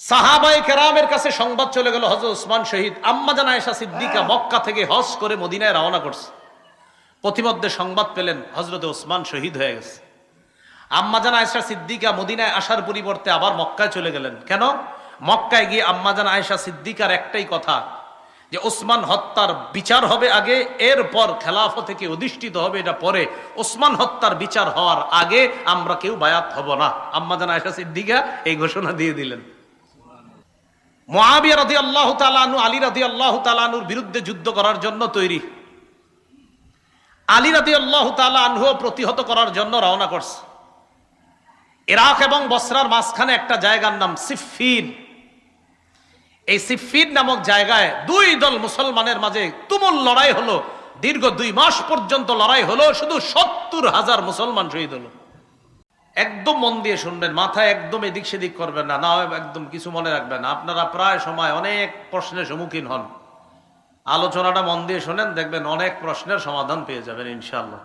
সাহাবায়ে কেরামের কাছে সংবাদ চলে গেল হযরত ওসমান শহীদ। আম্মা জান আয়েশা সিদ্দিকা মক্কা থেকে হজ করে মদিনায় রওনা করছে। প্রতিমধ্যে সংবাদ পেলেন হযরত ওসমান শহীদ হয়ে গেছে। আম্মা জান আয়েশা সিদ্দিকা মদিনায় আসার পরিবর্তে আবার মক্কায় চলে গেলেন। কেন? মক্কায় গিয়ে আম্মা জান আয়েশা সিদ্দিকার একটাই কথা যে ওসমান হত্যার বিচার হবে আগে, এরপর খেলাফত থেকে অধিষ্ঠিত হবে এটা পরে। ওসমান হত্যার বিচার হওয়ার আগে আমরা কেউ বায়াত হব না। আম্মা জান আয়েশা সিদ্দিকা এই ঘোষণা দিয়ে দিলেন। মুআবিয়া রাদিয়াল্লাহু তাআলা আনহু আলী রাদিয়াল্লাহু তাআলা আনহুর বিরুদ্ধে যুদ্ধ করার জন্য তৈরি। আলী রাদিয়াল্লাহু তাআলা আনহু প্রতিহত করার জন্য রওনা করছে। ইরাক এবং বসরার মাঝখানে একটা জায়গার নাম সিফফিন। এই সিফফিন নামক জায়গায় দুই দল মুসলমানের মাঝে তুমুল লড়াই হলো। দীর্ঘ 2 মাস পর্যন্ত লড়াই হলো। শুধু 70,000 মুসলমান শহীদ হলো। একদম মন দিয়ে শুনবেন, মাথায় একদম এদিক সেদিক করবেন না, না হয় একদম কিছু মনে রাখবেন না। আপনারা প্রায় সময় অনেক প্রশ্নের সম্মুখীন হন। আলোচনাটা মন দিয়ে শোনেন, দেখবেন অনেক প্রশ্নের সমাধান পেয়ে যাবেন ইনশাআল্লাহ।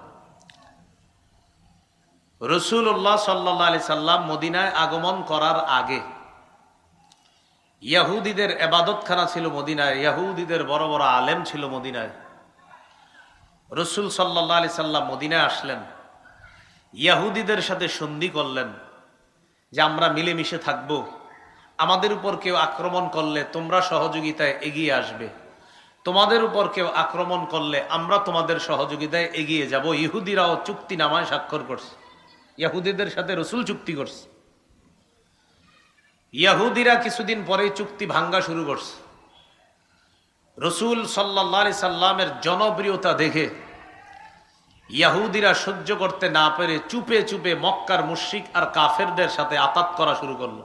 রাসূলুল্লাহ সাল্লাল্লাহু আলাইহি সাল্লাম মদিনায় আগমন করার আগে ইহুদিদের ইবাদতখানা ছিল মদিনায়, ইহুদিদের বড় বড় আলেম ছিল মদিনায়। রাসূল সাল্লাল্লাহু আলাইহি সাল্লাম মদিনায় আসলেন, ইহুদিদের সাথে সন্ধি করলেন যে আমরা মিলেমিশে থাকবো, আমাদের উপর কেউ আক্রমণ করলে তোমরা সহযোগিতায় এগিয়ে আসবে, তোমাদের উপর কেউ আক্রমণ করলে আমরা তোমাদের সহযোগিতায় এগিয়ে যাব। ইহুদিরাও চুক্তিনামায় স্বাক্ষর করছে, ইহুদিদের সাথে রাসূল চুক্তি করছে। ইহুদিরা কিছুদিন পরেই চুক্তি ভাঙ্গা শুরু করছে। রাসূল সাল্লাল্লাহু আলাইহি সাল্লামের জনপ্রিয়তা দেখে ইহুদিরা সহ্য করতে না পেরে চুপে চুপে মক্কার মুশরিক আর কাফেরদের সাথে আতাত করা শুরু করলো।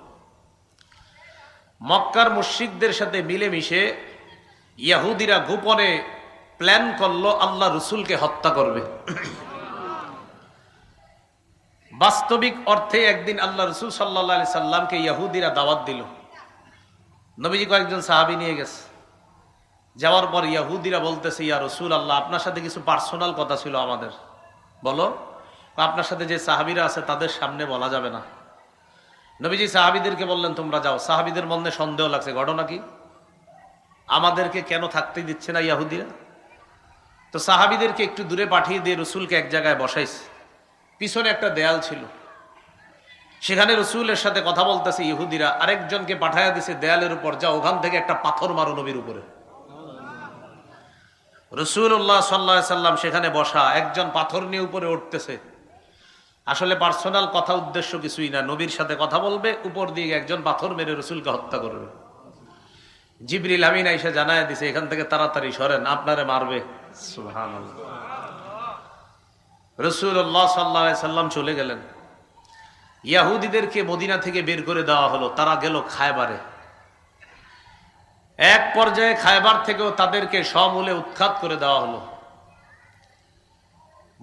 মক্কার মুশরিকদের সাথে মিলেমিশে ইহুদিরা গোপনে প্ল্যান করলো আল্লাহ রসুলকে হত্যা করবে। বাস্তবিক অর্থে একদিন আল্লাহ রসুল সাল্লাল্লাহু আলাইহি সাল্লামকে ইহুদিরা দাওয়াত দিল। নবীজি কয়েকজন সাহাবী নিয়ে গেছে। যাওয়ার পর ইহুদিরা বলতেছে, ইয়া রাসূল আল্লাহ, আপনার সাথে কিছু পার্সোনাল কথা ছিল আমাদের। বলো। আপনার সাথে যে সাহাবীরা আছে তাদের সামনে বলা যাবে না। নবীজি সাহাবীদেরকে বললেন তোমরা যাও। সাহাবীদের মনে সন্দেহ লাগছে, ঘটনা কি, আমাদেরকে কেন থাকতে দিচ্ছে না ইহুদিরা? তো সাহাবীদেরকে একটু দূরে পাঠিয়ে দিয়ে রসুলকে এক জায়গায় বসাইছে। পিছনে একটা দেয়াল ছিল, সেখানে রসুলের সাথে কথা বলতেছে ইহুদিরা। আরেকজনকে পাঠাইয়া দিছে দেয়ালের উপর, যা ওখান থেকে একটা পাথর মারো নবীর উপরে। রাসূলুল্লাহ সাল্লাল্লাহু আলাইহি সাল্লাম সেখানে বসা, একজন পাথর নিয়ে উপরে উঠতেছে। আসলে পার্সোনাল কথা উদ্দেশ্য কিছুই না, নবীর সাথে কথা বলবে, উপর দিয়ে একজন পাথর মেরে রসুলকে হত্যা করবে। জিবরিল আমিন আইসা জানায় দিছে এখান থেকে তাড়াতাড়ি সরেন, আপনারে মারবে। সুবহানাল্লাহ। রাসূলুল্লাহ সাল্লাল্লাহু আলাইহি সাল্লাম চলে গেলেন। ইহুদিদেরকে মদিনা থেকে বের করে দেওয়া হলো, তারা গেল খায়বারে। এক পর্যায়ে খায়বার থেকেও তাদেরকে সমূলে উৎখাত করে দেওয়া হলো।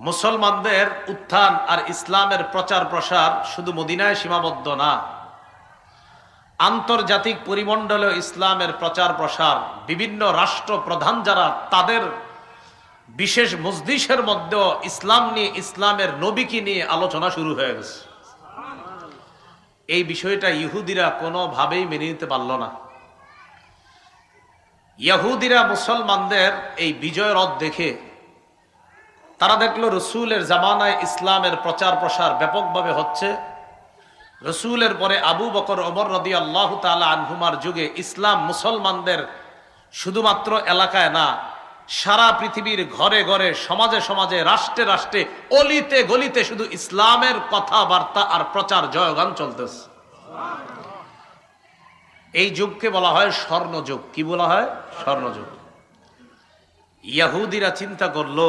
মুসলমানদের উত্থান আর ইসলামের প্রচার প্রসার শুধু মদিনায় সীমাবদ্ধ না, আন্তর্জাতিক পরিমণ্ডলে ইসলামের প্রচার প্রসার, বিভিন্ন রাষ্ট্র প্রধান যারা, তাদের বিশেষ মজলিসের মধ্যেও ইসলাম নিয়ে, ইসলামের নবীকে নিয়ে আলোচনা শুরু হয়ে গেছে। এই বিষয়টা ইহুদিরা কোনোভাবেই মেনে নিতে পারল না। ইহুদিরা মুসলমানদের এই বিজয় রথ দেখে তারা দেখলো রসুলের জামানায় ইসলামের প্রচার প্রসার ব্যাপকভাবে হচ্ছে। রসুলের পরে আবু বকর, ওমর রাদিয়াল্লাহু তাআলা আনহুমার যুগে ইসলাম মুসলমানদের শুধুমাত্র এলাকায় না, সারা পৃথিবীর ঘরে ঘরে, সমাজে সমাজে, রাষ্ট্রে রাষ্ট্রে, অলিতে গলিতে শুধু ইসলামের কথাবার্তা আর প্রচার জয়গান চলতেছে। এই যুগকে বলা হয় স্বর্ণযুগ। কি বলা হয়? স্বর্ণযুগ। ইহুদিরা চিন্তা করলো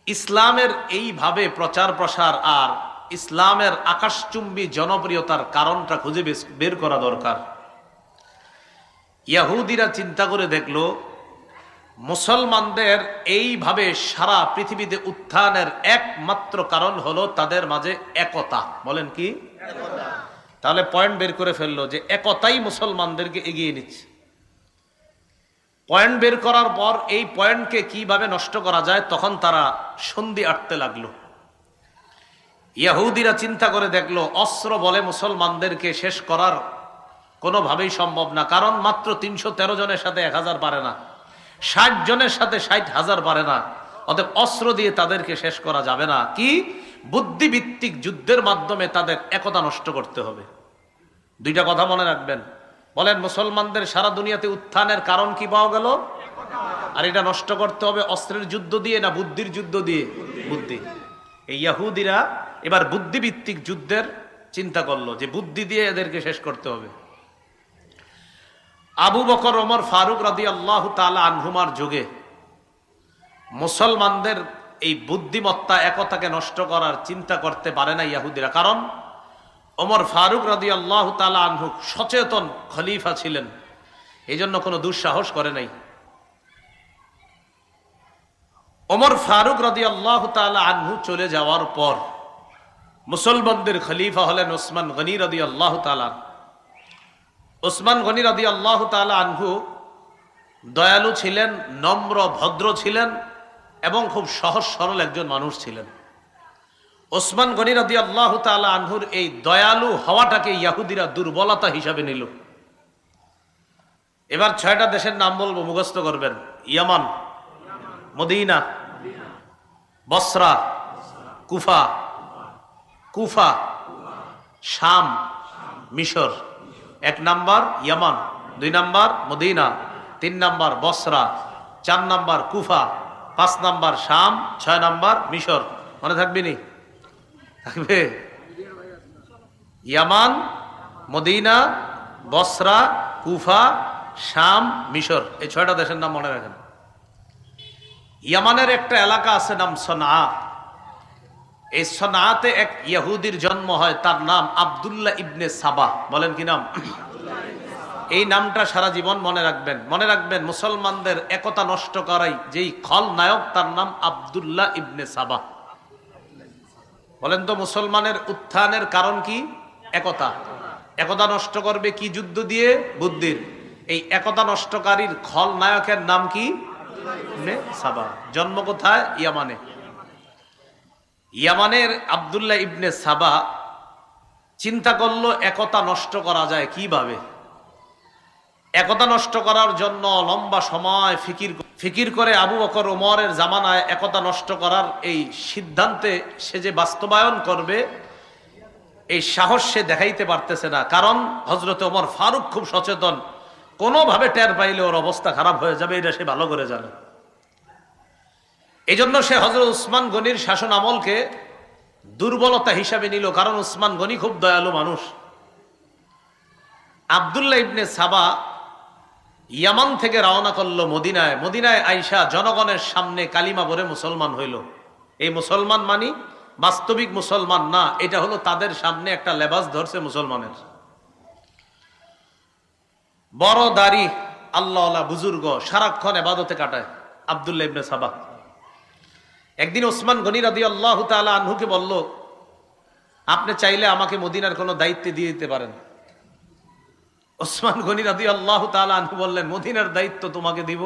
ইসলামের এইভাবে প্রচার প্রসার আর ইসলামের আকাশচুম্বী জনপ্রিয়তার কারণটা খুঁজে বের করা দরকার। ইহুদিরা চিন্তা করে দেখলো মুসলমানদের এইভাবে সারা পৃথিবীতে উত্থানের একমাত্র কারণ হলো তাদের মাঝে একতা। বলেন কি? তাহলে পয়েন্ট বের করে ফেললো যে একতাই মুসলমানদেরকে এগিয়ে নিচ্ছে। পয়েন্ট বের করার পর এই পয়েন্টকে কিভাবে নষ্ট করা যায়, তখন তারা সন্ধি আটতে লাগলো। ইহুদিরা চিন্তা করে দেখলো অস্ত্র বলে মুসলমানদেরকে শেষ করার কোনোভাবেই সম্ভব না, কারণ মাত্র 313 জনের সাথে 1000 পারে না, 60 জনের সাথে 60,000 পারে না। অতএব অস্ত্র দিয়ে তাদেরকে শেষ করা যাবে না, কি বুদ্ধিভিত্তিক যুদ্ধের মাধ্যমে তাদের একতা নষ্ট করতে হবে। দুইটা কথা মনে রাখবেন। বলেন, মুসলমানদের সারা দুনিয়াতে উত্থানের কারণ কি পাওয়া গেল? আর এটা নষ্ট করতে হবে অস্ত্রের যুদ্ধ দিয়ে না বুদ্ধির যুদ্ধ দিয়ে? বুদ্ধি। এই ইহুদিরা এবার বুদ্ধিভিত্তিক যুদ্ধের চিন্তা করলো যে বুদ্ধি দিয়ে এদেরকে শেষ করতে হবে। আবু বকর ওমর ফারুক রাদিয়াল্লাহু তাআলা আনহুমার যুগে মুসলমানদের এই বুদ্ধিমত্তা একতাকে নষ্ট করার চিন্তা করতে পারে না ইহুদিরা, কারণ ওমর ফারুক রাদিয়াল্লাহু তাআলা আনহু সচেতন খলিফা ছিলেন, এই জন্য কোনো দুঃসাহস করে নাই। ওমর ফারুক রাদিয়াল্লাহু তাআলা আনহু চলে যাওয়ার পর মুসলমানদের খলিফা হলেন ওসমান গনি রাদিয়াল্লাহু তাআলা। ওসমান গনি রাদিয়াল্লাহু তাআলা আনহু দয়ালু ছিলেন, নম্র ভদ্র ছিলেন এবং খুব সহজ সরল একজন মানুষ ছিলেন। ওসমান গনি রাদিয়াল্লাহু তাআলা আনহুর এই দয়ালু হওয়াটাকে ইহুদিরা দুর্বলতা হিসাবে নিল। এবার 6টা দেশের নাম বলবো, মুখস্থ করবেন। ইয়ামান, মদিনা, বসরা, কুফা, কুফা, শাম, মিশর। 1 নাম্বার ইয়ামান, 2 নাম্বার মদিনা, 3 নাম্বার বসরা, 4 নাম্বার কুফা, 5 নাম্বার শাম, 6 নাম্বার মিশর। মনে থাকবে নি? থাকবে? ইয়ামান, মদিনা, বসরা, কুফা, শাম, মিশর, এই 6টা দেশের নাম মনে রাখেন। ইয়ামানের একটা এলাকা আছে নাম সনআ। এই সনআতে এক ইহুদির জন্ম হয়, তার নাম আব্দুল্লাহ ইবনে সাবা। বলেন কি নাম? এই নামটা সারা জীবন মনে রাখবেন। মনে রাখবেন, মুসলমানদের একতা নষ্ট করাই যেই খলনায়ক, তার নাম আব্দুল্লাহ ইবনে সাবা। বলেন তো, মুসলমানের উত্থানের কারণ কি? একতা। একতা নষ্ট করবে কি যুদ্ধ দিয়ে? বুদ্ধির। এই একতা নষ্টকারীর খলনায়কের নাম কি? ইবনে সাবা। জন্ম কোথায়? ইয়ামানে। ইয়ামানের আব্দুল্লাহ ইবনে সাবা চিন্তা করলো একতা নষ্ট করা যায় কিভাবে। একতা নষ্ট করার জন্য লম্বা সময় ফিকির করে আবু বকর ওমরের জামানায় একতা নষ্ট করার এই সিদ্ধান্তে সে যে বাস্তবায়ন করবে, এই সাহস সে দেখাইতে পারতেছে না, কারণ হযরত ওমর ফারুক খুব সচেতন, কোনোভাবে টের পাইলে ওর অবস্থা খারাপ হয়ে যাবে, এটা সে ভালো করে জানে। এই জন্য সে হযরত উসমান গনির শাসন আমলকে দুর্বলতা হিসাবে নিল, কারণ উসমান গনি খুব দয়ালু মানুষ। আব্দুল্লাহ ইবনে সাবা ইয়ামান থেকে রওনা করলো মদিনায়। মদিনায় আইসা জনগণের সামনে কালিমা পড়ে মুসলমান হইল। এই মুসলমান মানি বাস্তবিক মুসলমান না, এটা হলো তাদের সামনে একটা লেবাস ধরছে মুসলমানের। বড় দাড়ি, আল্লাহওয়ালা বুজুর্গ, সারাক্ষণ ইবাদতে কাটায় আব্দুল্লাহ ইবনে সাবা। একদিন ওসমান গনি রাদিয়াল্লাহু তাআলা আনহুকে বলল, আপনি চাইলে আমাকে মদিনার কোনো দায়িত্ব দিয়ে দিতে পারেন। ওসমান গনি রাদিয়াল্লাহু তাআলা আনহু বললেন, মদিনার দায়িত্ব তোমাকে দিব?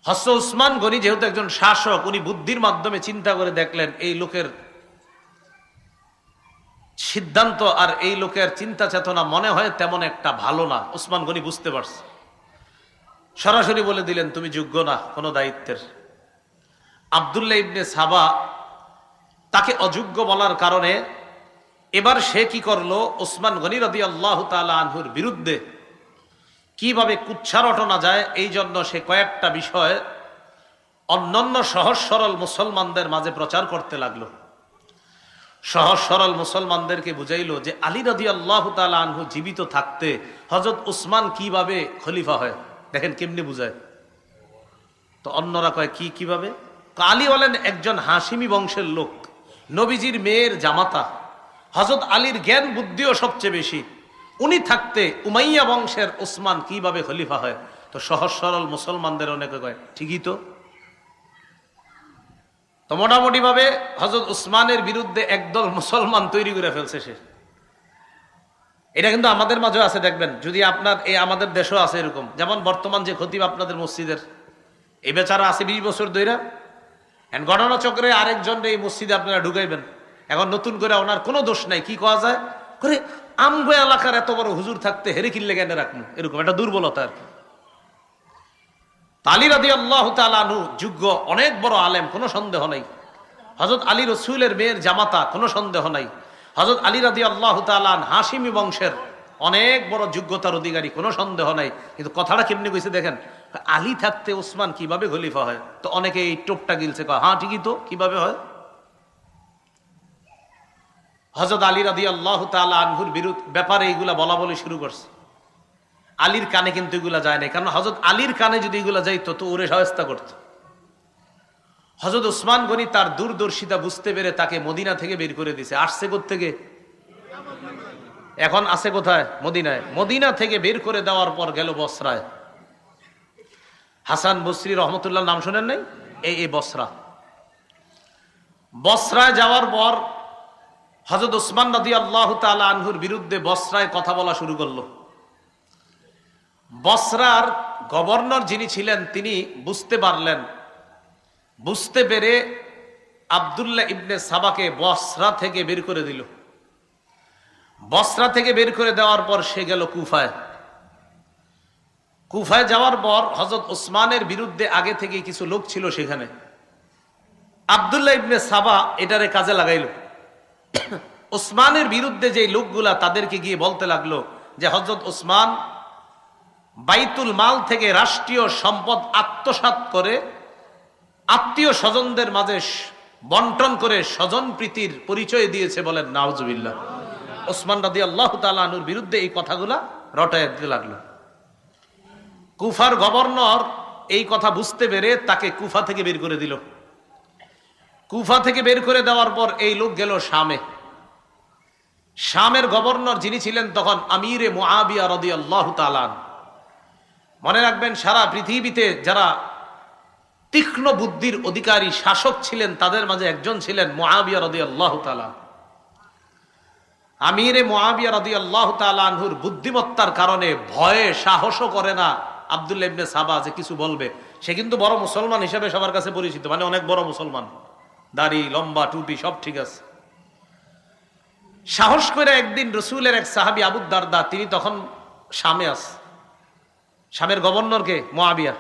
হযরত ওসমান গনি যেহেতু একজন শাসক, উনি বুদ্ধির মাধ্যমে চিন্তা করে দেখলেন এই লোকের সিদ্ধান্ত আর এই লোকের চিন্তা চেতনা মনে হয় তেমন একটা ভালো না। ওসমান গনি বুঝতে পারছে, সরাসরি বলে দিলেন, তুমি যোগ্য না কোনো দায়িত্বের। আব্দুল্লাহ ইবনে সাবা তাকে অযোগ্য বলার কারণে এবার সে কি করলো, ওসমান গনি রাদিয়াল্লাহু তাআলা আনহুর বিরুদ্ধে কিভাবে কুচ্ছা রটনা যায়, এই জন্য সে কয়েকটা বিষয় অন্যান্য সহজ সরল মুসলমানদের মাঝে প্রচার করতে লাগলো। সহজ সরল মুসলমানদেরকে বুঝাইলো যে আলী রাদিয়াল্লাহু তাআলা আনহু জীবিত থাকতে হযরত উসমান কিভাবে খলিফা হয়, দেখেন কেমনে বুঝায়। তো অন্যরা কয় কিভাবে? আলী হলেন একজন হাশিমি বংশের লোক, নবীজির মেয়ের জামাতা, হযরত আলীর জ্ঞান বুদ্ধিও সবচেয়ে বেশি, উনি থাকতে উমাইয়া বংশের উসমান কিভাবে খলিফা হয়? তো সহজ সরল মুসলমানদের অনেকে কয় ঠিকই তো। তো মোটামুটি ভাবে হযরত উসমানের বিরুদ্ধে একদল মুসলমান তৈরি করে ফেলছে সে। এটা কিন্তু আমাদের মাঝে আছে, দেখবেন যদি আপনার এই আমাদের দেশেও আছে এরকম। যেমন বর্তমান যে খতিব আপনাদের মসজিদের, এই বেচারা আছে 20 বছর ধরে, ঘটনা চক্রে আরেকজন এই মসজিদে আপনারা ঢুকাইবেন। এখন নতুন করে ওনার কোনো দোষ নাই, কি করা যায় করে আমগো এলাকার এত বড় হুজুর থাকতে হেরে কিল্লে জ্ঞানে রাখবো, এরকম একটা দুর্বলতা আর কি। আলী রাদিয়াল্লাহু তাআলা আনহু যোগ্য অনেক বড় আলেম, কোনো সন্দেহ নাই। হযরত আলী রাসূলের মেয়ের জামাতা, কোনো সন্দেহ নাই। হযরত আলী রাদিয়াল্লাহু তাআলা হাশিমি বংশের অনেক বড় যোগ্যতার অধিকারী, কোনো সন্দেহ নাই। কিন্তু কথাটা কেমনি কইছে দেখেন, আলী থাকতে ওসমান কিভাবে খলিফা হয়? তো অনেকে এই টোপটা গিলছে, কয় হ্যাঁ ঠিকই তো, কিভাবে হয়? হযরত আলী রাদিয়াল্লাহু তাআলা আনহুর ব্যাপারে এইগুলা বলা বলে শুরু করছে। আলীর কানে কিন্তু এগুলা যায় নাই, কারণ হযরত আলীর কানে যদি এগুলা যাইতো তো ওরে সহায়তা করতো। হযরত ওসমান গনি তার দূরদর্শিতা বুঝতে পেরে তাকে মদিনা থেকে বের করে দিয়েছে। আসছে কোত্থেকে? এখন আছে কোথায়? মদিনায়। মদিনা থেকে বের করে দেওয়ার পর গেল বসরায়। হাসান বসরি রহমতুল্লাহ নাম শোনেন নাই? এই বসরা। বসরায় যাওয়ার পর হযরত ওসমান রাদিয়াল্লাহু তাআলা আনহুর বিরুদ্ধে বসরায় কথা বলা শুরু করলো। বসরার গভর্নর যিনি ছিলেন তিনি বুঝতে পারলেন, বুঝতে পেরে আব্দুল্লাহ ইবনে সাবাকে বসরা থেকে বের করে দিল। বসরা থেকে বের করে দেওয়ার পর সে গেল কুফায়। কুফায় যাওয়ার পর হযরত ওসমানের বিরুদ্ধে আগে থেকে কিছু লোক ছিল সেখানে। আব্দুল্লাহ ইবনে সাবা এটারে কাজে লাগাইল। ওসমানের বিরুদ্ধে যে লোকগুলা তাদেরকে গিয়ে বলতে লাগলো যে হযরত ওসমান বাইতুল মাল থেকে রাষ্ট্রীয় সম্পদ আত্মসাৎ করে আত্মীয় স্বজনদের মাঝে বন্টন করে স্বজন প্রীতির পরিচয় দিয়েছে, বলেন নাউজুবিল্লাহ। ওসমান রাদিয়াল্লাহু তাআলা আনহুর বিরুদ্ধে এই কথাগুলা রটায় দিতে লাগলো। কুফার গভর্নর এই কথা বুঝতে পেরে তাকে কুফা থেকে বের করে দিল। কুফা থেকে বের করে দেওয়ার পর এই লোক গেল শামে। শামের গভর্নর যিনি ছিলেন তখন আমিরে মুআবিয়া রাদিয়াল্লাহু তাআলা। মনে রাখবেন, সারা পৃথিবীতে যারা তীক্ষ্ণ বুদ্ধির অধিকারী শাসক ছিলেন তাদের মাঝে একজন ছিলেন মুআবিয়া রাদিয়াল্লাহু তাআলা। আমিরে মুআবিয়া রাদিয়াল্লাহু তাআলা আনহুর বুদ্ধিমত্তার কারণে ভয়ে সাহসও করে না আব্দুল্লাহ ইবনে সাবা যে কিছু বলবে। সে কিন্তু বড় মুসলমান হিসেবে সবার কাছে পরিচিত, মানে অনেক বড় মুসলমান, দাড়ি লম্বা, টুপি সব ঠিক আছে। সাহস করে একদিন রসুলের এক সাহাবী আবু দারদা, তিনি তখন শামে আছে। শামের গভর্নরকে মুআবিয়া।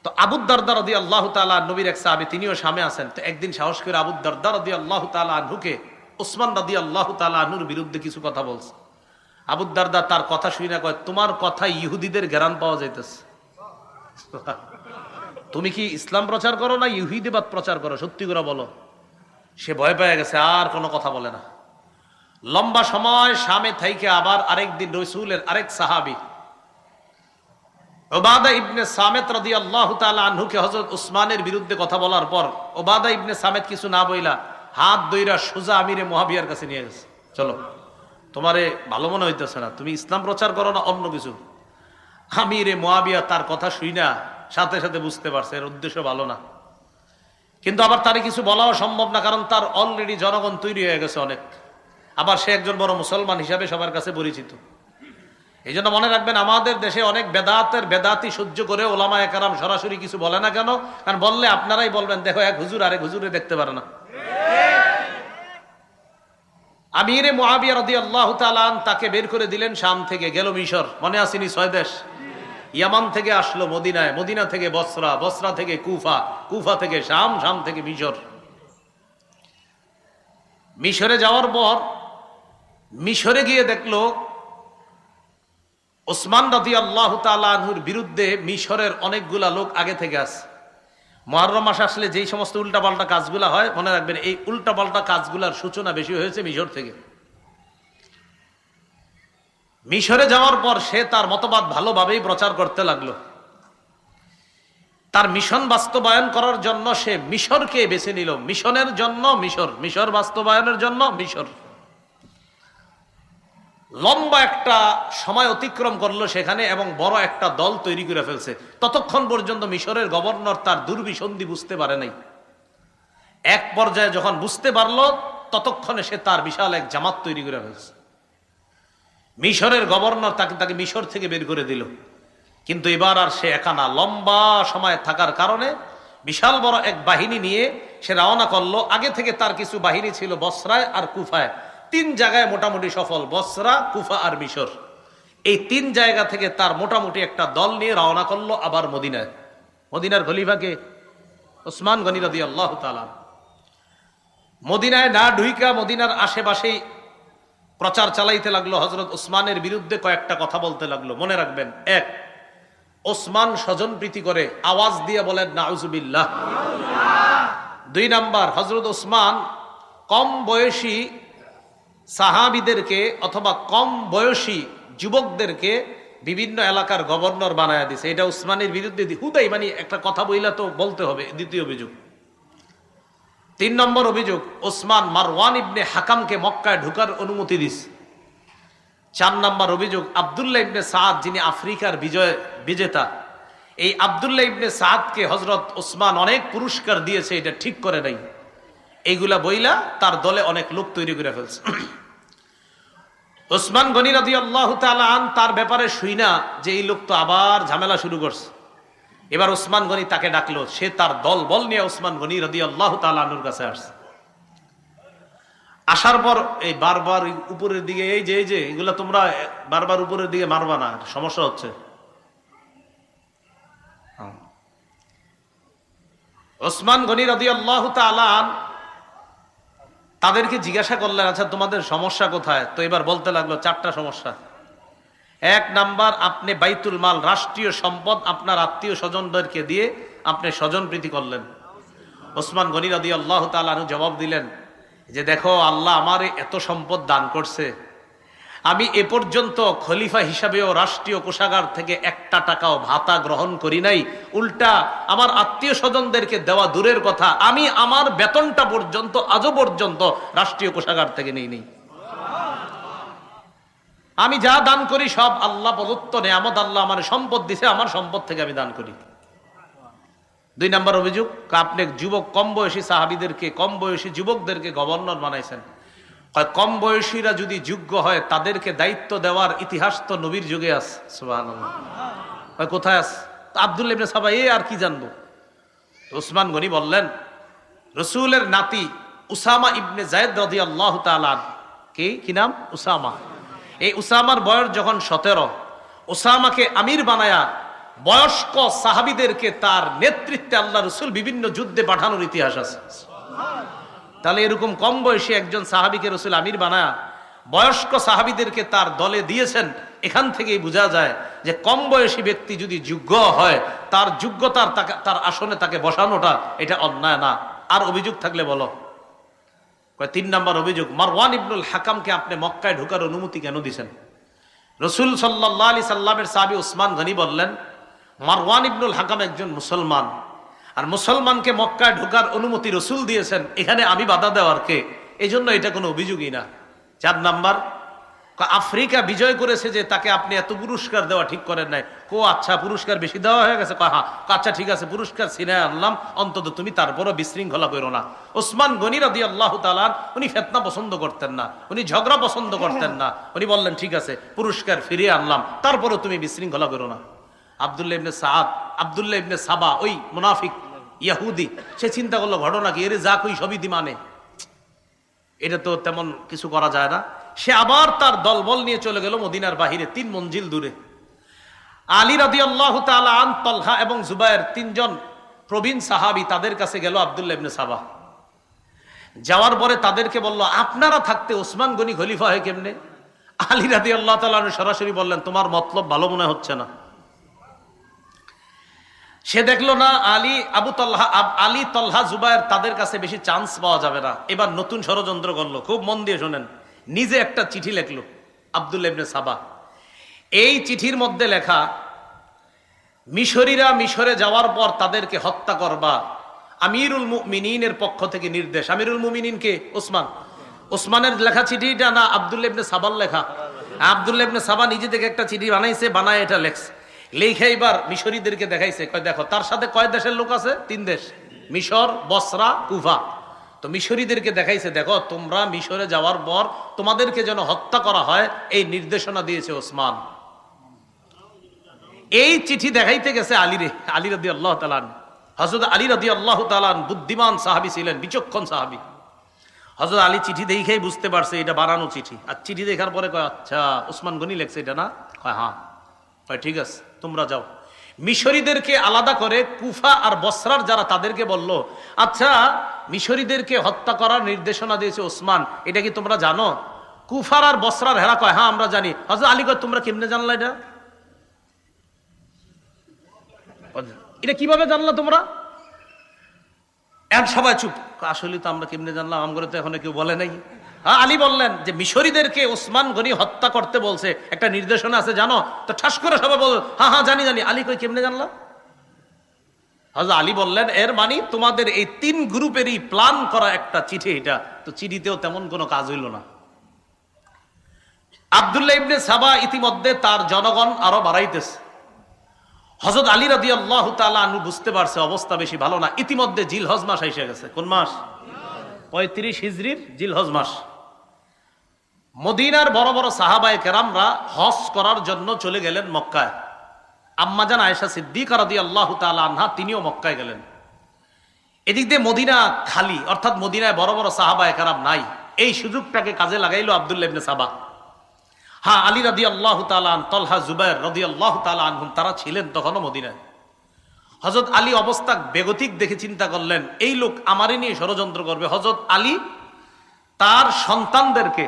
তো আবু দারদা রাদিয়াল্লাহু তাআলা নবীর এক সাহাবী, তিনিও শামে আছেন। তো একদিন সাহস করে আবু দারদা রাদিয়াল্লাহু তাআলা আনহুকে ওসমান রাদিয়াল্লাহু তাআলা আনহুর বিরুদ্ধে কিছু কথা বলছে। আবু দারদা তার কথা শুনে না, কয় তোমার কথা ইহুদিদের জ্ঞান পাওয়া যাইতেছে। তুমি কি ইসলাম প্রচার করো না ইহুদিবাদ প্রচার করো? সত্যি করে বলো। সে ভয় পেয়ে গেছে, আর কোনো কথা বলে না। লম্বা সময় শামে থাইকে আবার আরেকদিন রাসূলের আরেক সাহাবী উবাদা ইবনে সামেত রাদিয়াল্লাহু তাআলা আনহুকে হযরত ওসমানের বিরুদ্ধে কথা বলার পর উবাদা ইবনে সামেত কিছু না বইলা হাত ধইরা সোজা আমিরে মুআবিয়ার কাছে নিয়ে গেছে। চলো, তোমারে ভালো মনে হইতেছে না, তুমি ইসলাম প্রচার করো না অন্য কিছু। আমিরে মুআবিয়া তার কথা শুইনা সাথে সাথে বুঝতে পারছে এর উদ্দেশ্য ভালো না। কিন্তু আবার তারে কিছু বলাও সম্ভব না, কারণ তার অলরেডি জনগণ তৈরি হয়ে গেছে অনেক। আবার সে একজন বড় মুসলমান হিসাবে সবার কাছে পরিচিত। এই জন্য মনে রাখবেন, আমাদের দেশে অনেক বেদাতি সহ্য করে ওলামায়ে কেরাম সরাসরি কিছু বলে না কেন? কারণ বললে আপনারাই বলবেন দেখো এক হুজুর আরেক হুজুরে দেখতে পারে না। আমিরে মুআবিয়া রাদিয়াল্লাহু তাআলা তাকে বের করে দিলেন শাম থেকে, গেল মিশর। মনে আসেনি 6 দেশ? ইয়ামান থেকে আসলো মদিনায়, মদিনা থেকে বসরা, বসরা থেকে কুফা, কুফা থেকে শাম, শাম থেকে মিশর। মিশরে যাওয়ার পর মিশরে গিয়ে দেখলো ওসমান রাদিয়াল্লাহু তাআলা আনহুর বিরুদ্ধে মিশরের অনেকগুলা লোক আগে থেকে আছে। মুহররম মাস আসলে যেই সমস্ত উল্টাপাল্টা কাজগুলা হয়, মনে রাখবেন এই উল্টাপাল্টা কাজগুলার সূচনা বেশি হয়েছে মিশর থেকে। মিশরে যাওয়ার পর সে তার মতবাদ ভালোভাবেই প্রচার করতে লাগলো। তার মিশন বাস্তবায়ন করার জন্য সে মিশরকে বেছে নিল। মিশনের জন্য মিশর, মিশর বাস্তবায়নের জন্য মিশর। লম্বা একটা সময় অতিক্রম করলো সেখানে এবং বড় একটা দল তৈরি করে ফেলছে। ততক্ষণ পর্যন্ত মিশরের গভর্নর তার দুর্বিসন্ধি বুঝতে পারে নাই। এক পর্যায়ে যখন বুঝতে পারলো, ততক্ষণে সে তার বিশাল এক জামাত তৈরি করে ফেলছে। মিশরের গভর্নর তাকে মিশর থেকে বের করে দিল। কিন্তু এবার আর সে একা না, লম্বা সময় থাকার কারণে বিশাল বড় এক বাহিনী নিয়ে সে রওনা করলো। আগে থেকে তার কিছু বাহিনী ছিল বসরায় আর কুফায়। তিন জায়গায় মোটামুটি সফল, বসরা, কুফা আর মিশর। এই তিন জায়গা থেকে তার মোটামুটি একটা দল নিয়ে রওনা করলো আবার মদিনায়। মদিনার খলিফাকে ওসমান গনি রাদিয়াল্লাহু তাআলা। মদিনায় না ঢুইকা মদিনার আশেপাশেই প্রচার চালাইতে লাগলো। হযরত ওসমানের বিরুদ্ধে কয়েকটা কথা বলতে লাগলো। মনে রাখবেন, এক, ওসমান স্বজন প্রীতি করে, আওয়াজ দিয়ে বলেন নাউজুবিল্লাহ। দুই নাম্বার, হযরত ওসমান কম বয়সী সাহাবীদেরকে অথবা কম বয়সী যুবকদেরকে বিভিন্ন এলাকার গভর্নর বানায় দিছে। এটা ওসমানের বিরুদ্ধে হুদাই মানে একটা কথা বইলা তো বলতে হবে। দ্বিতীয় অভিযোগ। তিন নম্বর অভিযোগ, ওসমান মারওয়ান ইবনে হাকামকে মক্কায় ঢুকার অনুমতি দিস। চার নম্বর অভিযোগ, আব্দুল্লাহ ইবনে সাদ যিনি আফ্রিকার বিজেতা, এই আব্দুল্লাহ ইবনে সাদকে হযরত ওসমান অনেক পুরস্কার দিয়েছে, এটা ঠিক করে নাই। এইগুলা বইলা তার দলে অনেক লোক তৈরি করে ফেলছে। ওসমান গনি রাদিয়াল্লাহু তাআলা আন তার ব্যাপারে শুইনা যে এই লোক তো আবার ঝামেলা শুরু করছে, এবার ওসমান গনি তাকে ডাকলো। সে তার দল বল নিয়ে ওসমান গনি রাদিয়াল্লাহু তাআলা আনহুর কাছে আসছে। আসার পর এই বারবার উপরের দিকে এই যে এগুলা তোমরা বারবার উপরের দিকে মারবা না, সমস্যা হচ্ছে। ওসমান গনি রাদিয়াল্লাহু তাআলা আন তাদেরকে জিজ্ঞাসা করলেন, আচ্ছা তোমাদের সমস্যা কোথায়? তো এবার বলতে লাগলো চারটা সমস্যা। এক নাম্বার, আপনি বাইতুল মাল, রাষ্ট্রীয় সম্পদ আপনার আত্মীয় স্বজনদেরকে দিয়ে আপনি স্বজন প্রীতি করলেন। ওসমান গনি রাদিয়াল্লাহু তাআলা আনহু জবাব দিলেন যে দেখো, আল্লাহ আমার এত সম্পদ দান করছে, আমি এ পর্যন্ত খলিফা হিসাবেও রাষ্ট্রীয় কোষাগার থেকে একটা টাকাও ভাতা গ্রহণ করি নাই। উল্টা আমার আত্মীয় স্বজনদেরকে দেওয়া দূরের কথা, আমি আমার বেতনটা পর্যন্ত আজও পর্যন্ত রাষ্ট্রীয় কোষাগার থেকে নেই। আমি যা দান করি সব আল্লাহ প্রদত্ত নেয়ামত, আল্লাহ আমার সম্পদ দিছে, আমার সম্পদ থেকে আমি দান করি। দুই নম্বর অভিযোগ, আপনি যুবক কম বয়সী সাহাবীদেরকে, কম বয়সী যুবকদেরকে গভর্নর বানাইছেন। কম বয়সীরা যদি যোগ্য হয় তাদেরকে দায়িত্ব দেওয়ার ইতিহাস তো নবীর যুগে আছে। সুবহানাল্লাহ। কোথায় আছে? আব্দুল্লাহ ইবনে সাবা, আর কি জানবো? ওসমান গনি বললেন, রসুলের নাতি উসামা ইবনে যায়েদ রাদিয়াল্লাহু তাআলা, কি নাম? উসামা। এই উসামার বয়স যখন 17, উসামাকে আমির বানায়া বয়স্ক সাহাবীদেরকে তার নেতৃত্বে আল্লাহ রসুল বিভিন্ন যুদ্ধে পাঠানোর ইতিহাস আছে। তাহলে এরকম কম বয়সী একজন সাহাবীকে রসুল আমির বানায়া বয়স্ক সাহাবীদেরকে তার দলে দিয়েছেন। এখান থেকেই বোঝা যায় যে কম বয়সী ব্যক্তি যদি যোগ্য হয়, তার যোগ্যতার তার আসনে তাকে বসানোটা এটা অন্যায় না। আর অভিযোগ থাকলে বলো। তিন নম্বর অভিযোগ, মারওয়ান ইবনুল হাকামকে আপনি মক্কায় ঢোকার অনুমতি কেন দিয়েছেন? রসুল সাল্লাল্লাহু আলাইহি সাল্লামের সাহাবী ওসমান গনি বললেন, মারওয়ান ইবনুল হাকাম একজন মুসলমান, আর মুসলমানকে মক্কায় ঢোকার অনুমতি রসুল দিয়েছেন, এখানে আমি বাধা দেওয়ার কে? এই জন্য এটা কোনো অভিযোগই না। চার নাম্বার, আফ্রিকা বিজয় করেছে যে তাকে আপনি এত পুরস্কার দেওয়া ঠিক করেন নাই। আচ্ছা পুরস্কার বেশি দেওয়া হয়ে গেছে? হ্যাঁ। আচ্ছা ঠিক আছে, পুরস্কার ছিনায় আনলাম, অন্তত তুমি তারপরও বিশৃঙ্খলা করো না। ওসমান গনি রাদিয়াল্লাহু তাআলা উনি ফিতনা পছন্দ করতেন না, উনি ঝগড়া পছন্দ করতেন না। উনি বললেন ঠিক আছে, পুরস্কার ফিরিয়ে আনলাম, তারপরও তুমি বিশৃঙ্খলা করো না। আব্দুল্লাহ ইবনে সাবা, ওই মুনাফিক ইহুদি, সে চিন্তা করলো ঘটনা কি, এরে যা কই সবই দি মানে, এটা তো তেমন কিছু করা যায় না। সে আবার তার দলবল নিয়ে চলে গেল মদিনার বাহিরে 3 মঞ্জিল দূরে। আলী রাদিয়াল্লাহু তাআলা আন, তলহা এবং জুবায়ের, 3 জন প্রবীণ সাহাবী, তাদের কাছে গেল আব্দুল্লাহ ইবনে সাবা। যাওয়ার পরে তাদেরকে বলল, আপনারা থাকতে ওসমান গনি খলিফা হয় কেমনে? আলী রাদিয়াল্লাহু তাআলা সরাসরি বললেন, তোমার মতলব ভালো মনে হচ্ছে না। সে দেখলো না আলী তলহা জুবায়ের তাদের কাছে বেশি চান্স পাওয়া যাবে না। এবার নতুন ষড়যন্ত্র করলো, খুব মন দিয়ে শোনেন। নিজে একটা চিঠি লেখলো আব্দুল্লাহ ইবনে সাবা। এই চিঠির মধ্যে লেখা, মিশরীরা মিশরে যাওয়ার পর তাদেরকে হত্যা করবা, আমিরুল মুমিনিনের পক্ষ থেকে নির্দেশ। আমিরুল মুমিনিন কে? ওসমানের লেখা চিঠিটা না আব্দুল্লাহ ইবনে সাবার লেখা? আব্দুল্লাহ ইবনে সাবা নিজে থেকে একটা চিঠি বানাইছে, বানায় এটা লেখছে। লেখা এবার মিশরীদেরকে দেখাইছে, দেখো তার সাথে কয় দেশের লোক আছে? 3 দেশ, মিশর, বসরা, কুফা। তো মিশরীদেরকে দেখাইছে, দেখো তোমরা মিশরে যাওয়ার পর তোমাদেরকে যেন হত্যা করা হয়, এই নির্দেশনা দিয়েছে ওসমান। এই চিঠি দেখাইতে গেছে আলী রাদিয়াল্লাহু তাআলা। হযরত আলী রাদিয়াল্লাহু তাআলা বুদ্ধিমান সাহাবী ছিলেন, বিচক্ষণ সাহাবী। হযরত আলী চিঠি দেখেই বুঝতে পারছে এটা বানানো চিঠি। আর চিঠি দেখার পরে কয়, আচ্ছা ওসমান গনি লেখছে এটা না? কয় হ্যাঁ। কয় ঠিক আছে, তোমরা যাও। মিশরীদেরকে আলাদা করে কুফা আর বসরার যারা, তাদেরকে বলল, আচ্ছা মিশরীদেরকে হত্যা করার নির্দেশনা দিয়েছে ওসমান, এটা কি তোমরা জানো? কুফার আর বসরার হেরা কয় হ্যাঁ আমরা জানি। হযরত আলী কয় তোমরা কেমনে জানলা এটা? এটা কিভাবে জানলা তোমরা? এখন সবাই চুপ। আসলে তো আমরা কেমনে জানলাম, আমগরে তো এখনো কেউ বলে নাই। হ্যাঁ, আলী বললেন যে মিশরীদেরকে ওসমান গনি হত্যা করতে বলছে, একটা নির্দেশনা আছে জানো? তো ঠাস করে সবাই বল হ্যাঁ হ্যাঁ জানি জানি। আলী কই কেমনে জানলাম? হযরত আলী বললেন এর মানে তোমাদের এই 3 গ্রুপেরই প্ল্যান করা একটা চিঠি এটা। তো চিঠিতেও তেমন কোনো কাজ হইল না। আব্দুল্লাহ ইবনে সাবা ইতিমধ্যে তার জনগণ আরো বাড়াইতেছে। হযরত আলী রাদিয়াল্লাহু তাআলা আনহু বুঝতে পারছে অবস্থা বেশি ভালো না। ইতিমধ্যে জিলহজ মাস এসে গেছে। কোন মাস? 35 হিজরির জিলহজ মাস। মদিনার বড় বড় সাহাবায়ে কেরামরা হজ করার জন্য চলে গেলেন মক্কায়। আম্মাজান আয়েশা সিদ্দিকা রাদিয়াল্লাহু তাআলা আনহা তিনিও মক্কায় গেলেন। এদিক দিয়ে মদিনা খালি, অর্থাৎ মদিনায় বড় বড় সাহাবায়ে কেরাম নাই। এই সুযোগটাকে কাজে লাগাইলো আব্দুল্লাহ ইবনে সাবা। হ্যাঁ, আলী রাদিয়াল্লাহু তাআলা আন, তলহা, জুবায়ের রাদিয়াল্লাহু তাআলা আনহুম তারা ছিলেন তখনও মদিনায়। হযরত আলী অবস্থা বেগতিক দেখে চিন্তা করলেন এই লোক আমারই নিয়ে ষড়যন্ত্র করবে। হযরত আলী তার সন্তানদেরকে,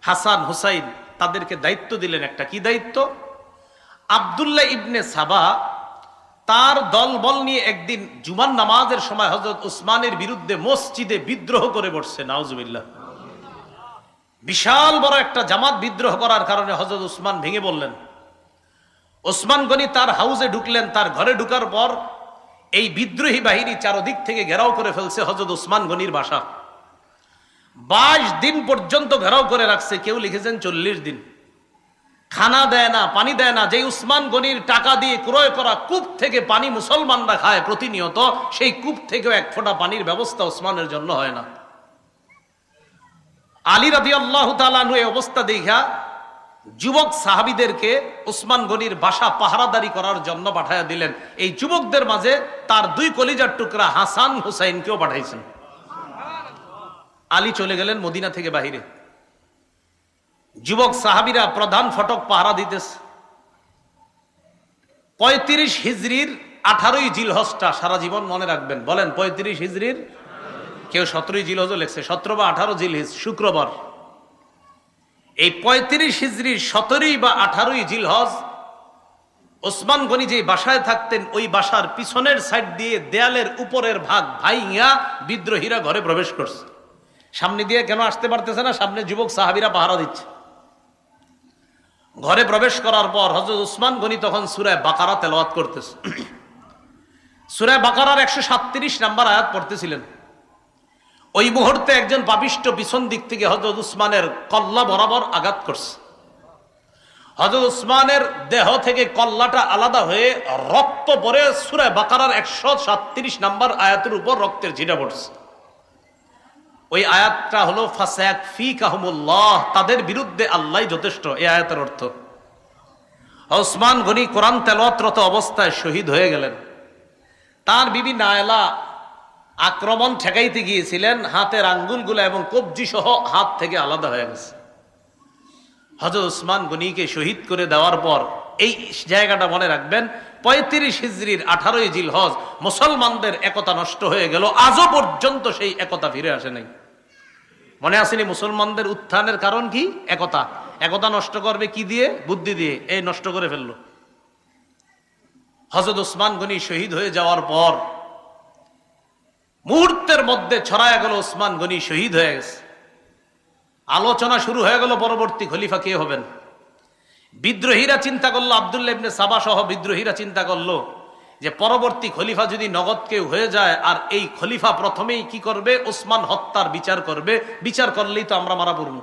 হাসান হুসাইন, তাদেরকে দায়িত্ব দিলেন একটা। কি দায়িত্ব? আব্দুল্লাহ ইবনে সাবা তার দলবল নিয়ে একদিন জুমার নামাজের সময় হযরত উসমানের বিরুদ্ধে মসজিদে বিদ্রোহ করে বসছে। নাউজুবিল্লাহ। বিশাল বড় একটা জামাত বিদ্রোহ করার কারণে হযরত উসমান ভেঙে বললেন। ওসমান গনি তার হাউসে ঢুকলেন। তার ঘরে ঢুকার পর এই বিদ্রোহী বাহিনী চারদিক থেকে ঘেরাও করে ফেলছে হযরত উসমান গনির বাসা। 22 দিন পর্যন্ত ঘেরাও করে রাখছে। কেউ লিখেছেন 40 দিন। খানা দেয় না, পানি দেয় না। যে উসমান গনির টাকা দিয়ে ক্রয় করা কূপ থেকে পানি মুসলমানরা খায় প্রতিনিয়ত, সেই কূপ থেকেও এক ফোঁটা পানির ব্যবস্থা উসমানের জন্য হয় না। আলী রাদিয়াল্লাহু তাআলা আনহু এই অবস্থা দেখা যুবক সাহাবীদেরকে উসমান গনির বাসা পাহারাদারি করার জন্য পাঠায়া দিলেন। এই যুবকদের মাঝে তার 2 কলিজার টুকরা হাসান হুসাইনকেও পাঠাইছেন। আলী চলে গেলেন মদিনা থেকে বাহিরে। যুবক সাহাবীরা প্রধান ফটক পাহারা দিতেছে। 35 হিজরির 18ই জিলহজটা সারা জীবন মনে রাখবেন। বলেন 35 হিজরির, কেউ 17ই জিলহজও লেখছে, 17 বা 18 জিলহজ শুক্রবার। এই 35 হিজরির 17ই বা 18ই জিলহজ ওসমান গনি যে বাসায় থাকতেন, ওই বাসার পিছনের সাইড দিয়ে দেয়ালের উপরের ভাগ ভাইয়া বিদ্রোহীরা ঘরে প্রবেশ করছে। সামনে দিয়ে কেন আসতে পারতেছে না? সামনে যুবক সাহাবীরা পাহারা দিচ্ছে। ঘরে প্রবেশ করার পর হযরত উসমান গনি তখন সূরা বাকারা তেলাওয়াত করতেছে। সূরা বাকারার 137 নম্বর আয়াত পড়তেছিলেন। ওই মুহূর্তে একজন পাপিষ্ঠ পিছন দিক থেকে হযরত উসমানের কল্লা বরাবর আঘাত করছে। হযরত উসমানের দেহ থেকে কল্লাটা আলাদা হয়ে রক্ত পড়ে সূরা বাকারার 137 নম্বর আয়াতের উপর রক্তের ছিটা পড়ছে। ওই আয়াতটা হলো ফাসায়াকফিকাহুমুল্লাহ, তাদের বিরুদ্ধে আল্লাহই যথেষ্ট। এই আয়াতের অর্থ উসমান গনি কোরআন তেলাওয়াতরত অবস্থায় শহীদ হয়ে গেলেন। তার বিবি নায়লা আক্রমণ ঠেকাইতে গিয়েছিলেন, হাতের আঙ্গুলগুলো এবং কবজি সহ হাত থেকে আলাদা হয়ে গেছে। হযরত উসমান গনিকে শহীদ করে দেওয়ার পর এই জায়গাটা মনে রাখবেন, 35 হিজরির 18ই জিলহজ মুসলমানদের একতা নষ্ট হয়ে গেল। আজও পর্যন্ত সেই একতা ফিরে আসে নাই। মনে আসেনি মুসলমানদের উত্থানের কারণ কি? একতা। একতা নষ্ট করবে কি দিয়ে? বুদ্ধি দিয়ে। এই নষ্ট করে ফেললো। হযরত উসমান গনি শহীদ হয়ে যাওয়ার পর মুহূর্তের মধ্যে ছড়ায়া গেল উসমান গনি শহীদ হয়ে গেছে। আলোচনা শুরু হয়ে গেল পরবর্তী খলিফা কে হবেন। বিদ্রোহীরা চিন্তা করলো, আব্দুল্লাহ ইবনে সাবা সহ বিদ্রোহীরা চিন্তা করলো যে পরবর্তী খলিফা যদি নগদ কেউ হয়ে যায়, আর এই খলিফা প্রথমেই কি করবে? ওসমান হত্যার বিচার করবে। বিচার করলেই তো আমরা মারা পড়ব।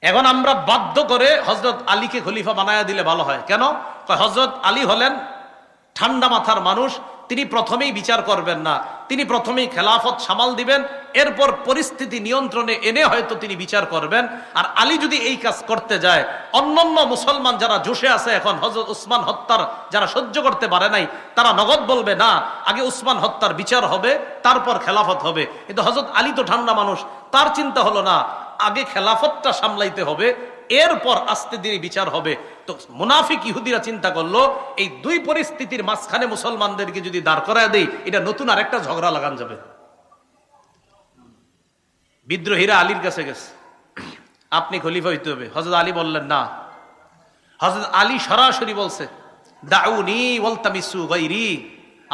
এখন আমরা বাধ্য করে হযরত আলীকে খলিফা বানায়া দিলে ভালো হয়। কেন? হযরত আলী হলেন ঠান্ডা মাথার মানুষ, তিনি প্রথমেই বিচার করবেন না, তিনি প্রথমেই খেলাফত সামাল দিবেন, এরপর পরিস্থিতি নিয়ন্ত্রণে এনে হয়তো তিনি বিচার করবেন। আর আলী যদি এই কাজ করতে যায়, অন্যান্য মুসলমান যারা জোশে আছে এখন হযরত উসমান হত্যার যারা সহ্য করতে পারে নাই, তারা নগদ বলবে না আগে উসমান হত্যার বিচার হবে তারপর খেলাফত হবে। কিন্তু হযরত আলী তো ঠান্ডা মানুষ, তার চিন্তা হলো না আগে খেলাফতটা সামলাইতে হবে, এরপর আস্তে ধীরে বিচার হবে। তো মুনাফিক ইহুদিরা চিন্তা করলো এই দুই পরিস্থিতির মাঝখানে মুসলমানদেরকে যদি দাঁড় করায় দেই, এটা নতুন আরেকটা ঝগড়া লাগান যাবে। বিদ্রোহীরা আলীর কাছে গেছে, আপনি খলিফা হইতে হবে। হযরত আলী বললেন না। হযরত আলী সরাসরি বলছে, দাউনি ওয়ালতামিসু গায়রি,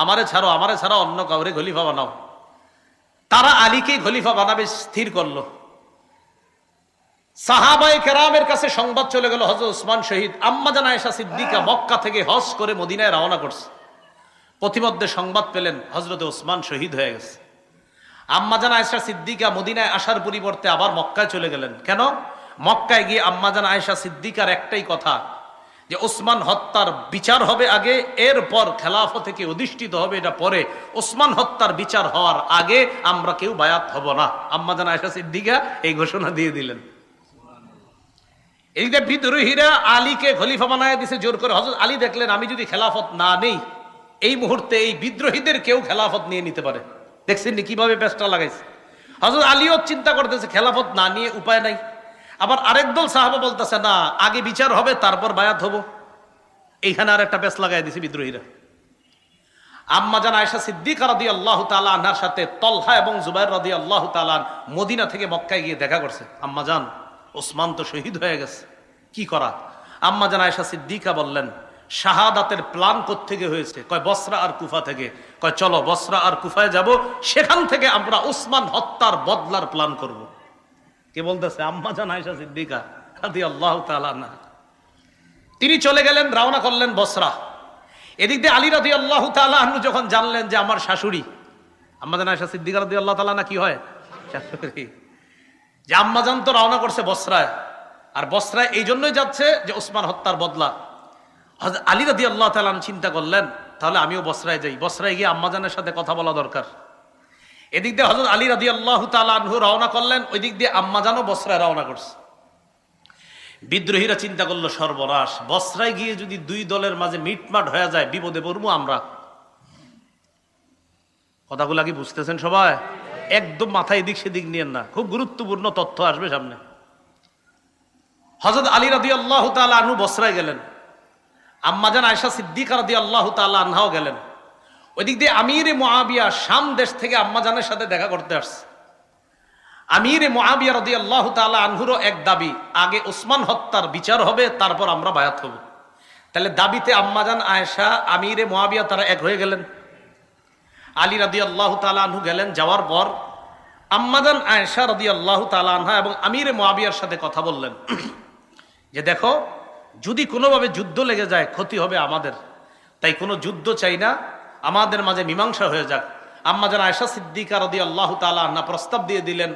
আমারে ছাড়ো অন্য কাউরে খলিফা বানাও। তারা আলীকেই খলিফা বানাবে স্থির করলো। সাহাবায়ে কেরামের কাছে সংবাদ চলে গেল হযরত উসমান শহীদ। আম্মা জান আয়েশা সিদ্দিকা মক্কা থেকে হজ করে মদিনায় রওনা করছে। প্রতিমধ্যে সংবাদ পেলেন হযরত উসমান শহীদ হয়ে গেছে। আম্মা জান আয়েশা সিদ্দিকা মদিনায় আসার পরিবর্তে আবার মক্কায় চলে গেলেন। কেন? মক্কায় গিয়ে আম্মা জান আয়েশা সিদ্দিকার একটাই কথা যে ওসমান হত্যার বিচার হবে আগে, এরপর খেলাফত থেকে অধিষ্ঠিত হবে এটা পরে। ওসমান হত্যার বিচার হওয়ার আগে আমরা কেউ বায়াত হব না। আম্মা জান আয়েশা সিদ্দিকা এই ঘোষণা দিয়ে দিলেন। এই যে বিদ্রোহীরা আলীকে খলিফা বানায় দিছে জোর করে। হযরত আলী দেখলেন আমি যদি খেলাফত না নেই, এই মুহূর্তে এই বিদ্রোহীদের কেউ খেলাফত নিয়ে নিতে পারে। দেখছেন কিভাবে পেশটা লাগাইছে। হযরত আলীও চিন্তা করতেছে খেলাফত না নিয়ে উপায় নাই। আবার আরেক দল সাহাবা বলতেছে না আগে বিচার হবে তারপর বায়াত হব। এইখানে আর একটা পেশ লাগাই দিছে বিদ্রোহীরা। আম্মা জান আয়েশা সিদ্দিকা রাদিয়াল্লাহু তাআলা আনহার সাথে তলহা এবং জুবাইর রাদিয়াল্লাহু তাআলা মদিনা থেকে মক্কায় গিয়ে দেখা করছে। আম্মা জান ওসমান তো শহীদ হয়ে গেছে, কি করা? আম্মা জান আয়েশা সিদ্দিকা বললেন শাহাদাতের প্ল্যান কোত্থেকে হয়েছে? কয় বসরা আর কুফা থেকে। কয় চলো বসরা আর কুফায় যাব, সেখান থেকে আমরা ওসমান হত্যার বদলার প্ল্যান করব। কে বলতেছে? আম্মা জান আয়েশা সিদ্দিকা রাদিয়াল্লাহু তাআলা আনহা। তিনি চলে গেলেন, রওনা করলেন বসরা। এদিক দিয়ে আলী রাদিয়াল্লাহু তাআলা আনহু যখন জানলেন যে আমার শাশুড়ি, আম্মা জান আয়েশা সিদ্দিকা রাদিয়াল্লাহু তাআলা না কি হয় শাশুড়ি, যে আম্মাজান তো রওনা করছে বসরায়, আর বসরায় এই জন্যই যাচ্ছে যে ওসমান হত্যার বদলা। হযরত আলী রাদিয়াল্লাহু তাআলা চিন্তা করলেন তাহলে আমিও বসরায় যাই, বসরায় গিয়ে আম্মাজানের সাথে কথা বলা দরকার। এদিক দিয়ে হযরত আলী রাদিয়াল্লাহু তাআলা আনহু রওনা করলেন, ওই দিক দিয়ে আম্মাজানও বসরায় রওনা করছে। বিদ্রোহীরা চিন্তা করলো সর্বনাশ, বসরায় গিয়ে যদি দুই দলের মাঝে মিটমাট হয়ে যায় বিপদে পড়বো আমরা। কথাগুলা কি বুঝতেছেন সবাই? একদম মাথায় এদিক সেদিক নিয়েন না, খুব গুরুত্বপূর্ণ তথ্য আসবে সামনে। হযরত আলী রাদিয়াল্লাহু তাআলা আনহু বসরায় গেলেন, আম্মা জান আয়েশা সিদ্দিকা রাদিয়াল্লাহু তাআলা আনহাও গেলেন। ওইদিক দিয়ে আমিরে মুআবিয়া শাম দেশ থেকে আম্মা জানের সাথে দেখা করতে আসছে। আমিরে মুআবিয়া রাদিয়াল্লাহু তাআলা আনহুরও এক দাবি, আগে ওসমান হত্যার বিচার হবে তারপর আমরা বায়াত হব। তাহলে দাবিতে আম্মা জান আয়েশা আমিরে মুআবিয়া তারা এক হয়ে গেলেন। আলী রাদিয়াল্লাহু তাআলা আনহু গেলেন, যাওয়ার পর আম্মা জান আয়েশা রাদিয়াল্লাহু তাআলা আনহা এবং আমিরে মুআবিয়ার সাথে কথা বললেন যে দেখো যদি কোনোভাবে যুদ্ধ লেগে যায় ক্ষতি হবে আমাদের, তাই কোনো যুদ্ধ চাই না, আমাদের মাঝে মীমাংসা হয়ে যাক। আম্মা জান আয়েশা সিদ্দিকা রাদিয়াল্লাহু তাআলা আনহা প্রস্তাব দিয়ে দিলেন,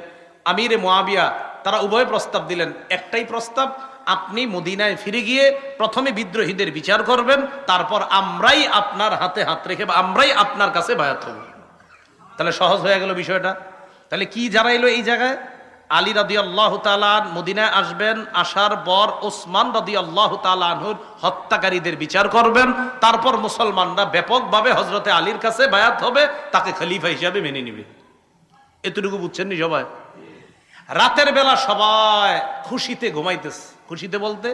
আমিরে মুআবিয়া তারা উভয় প্রস্তাব দিলেন। একটাই প্রস্তাব, আপনি মদিনায় ফিরে গিয়ে প্রথমে বিদ্রোহীদের বিচার করবেন, তারপর আমরাই আপনার হাতে হাত রেখে বা আমরাই আপনার কাছে বায়াত হব। তাহলে সহজ হয়ে গেল বিষয়টা। তাহলে কি জানাইলো এই জায়গায়? আলী রাদিয়াল্লাহু তাআলা মদিনায় আসবেন, আসার পর ওসমান রাদিয়াল্লাহু তাআলা আনহুর হত্যাকারীদের বিচার করবেন, তারপর মুসলমানরা ব্যাপকভাবে হযরতে আলীর কাছে বায়াত হবে, তাকে খলিফা হিসাবে মেনে নিবে। এতটুকু বুঝছেন নি সবাই? রাতের বেলা সবাই খুশিতে ঘুমাইতেছে। খুশিতে বলতে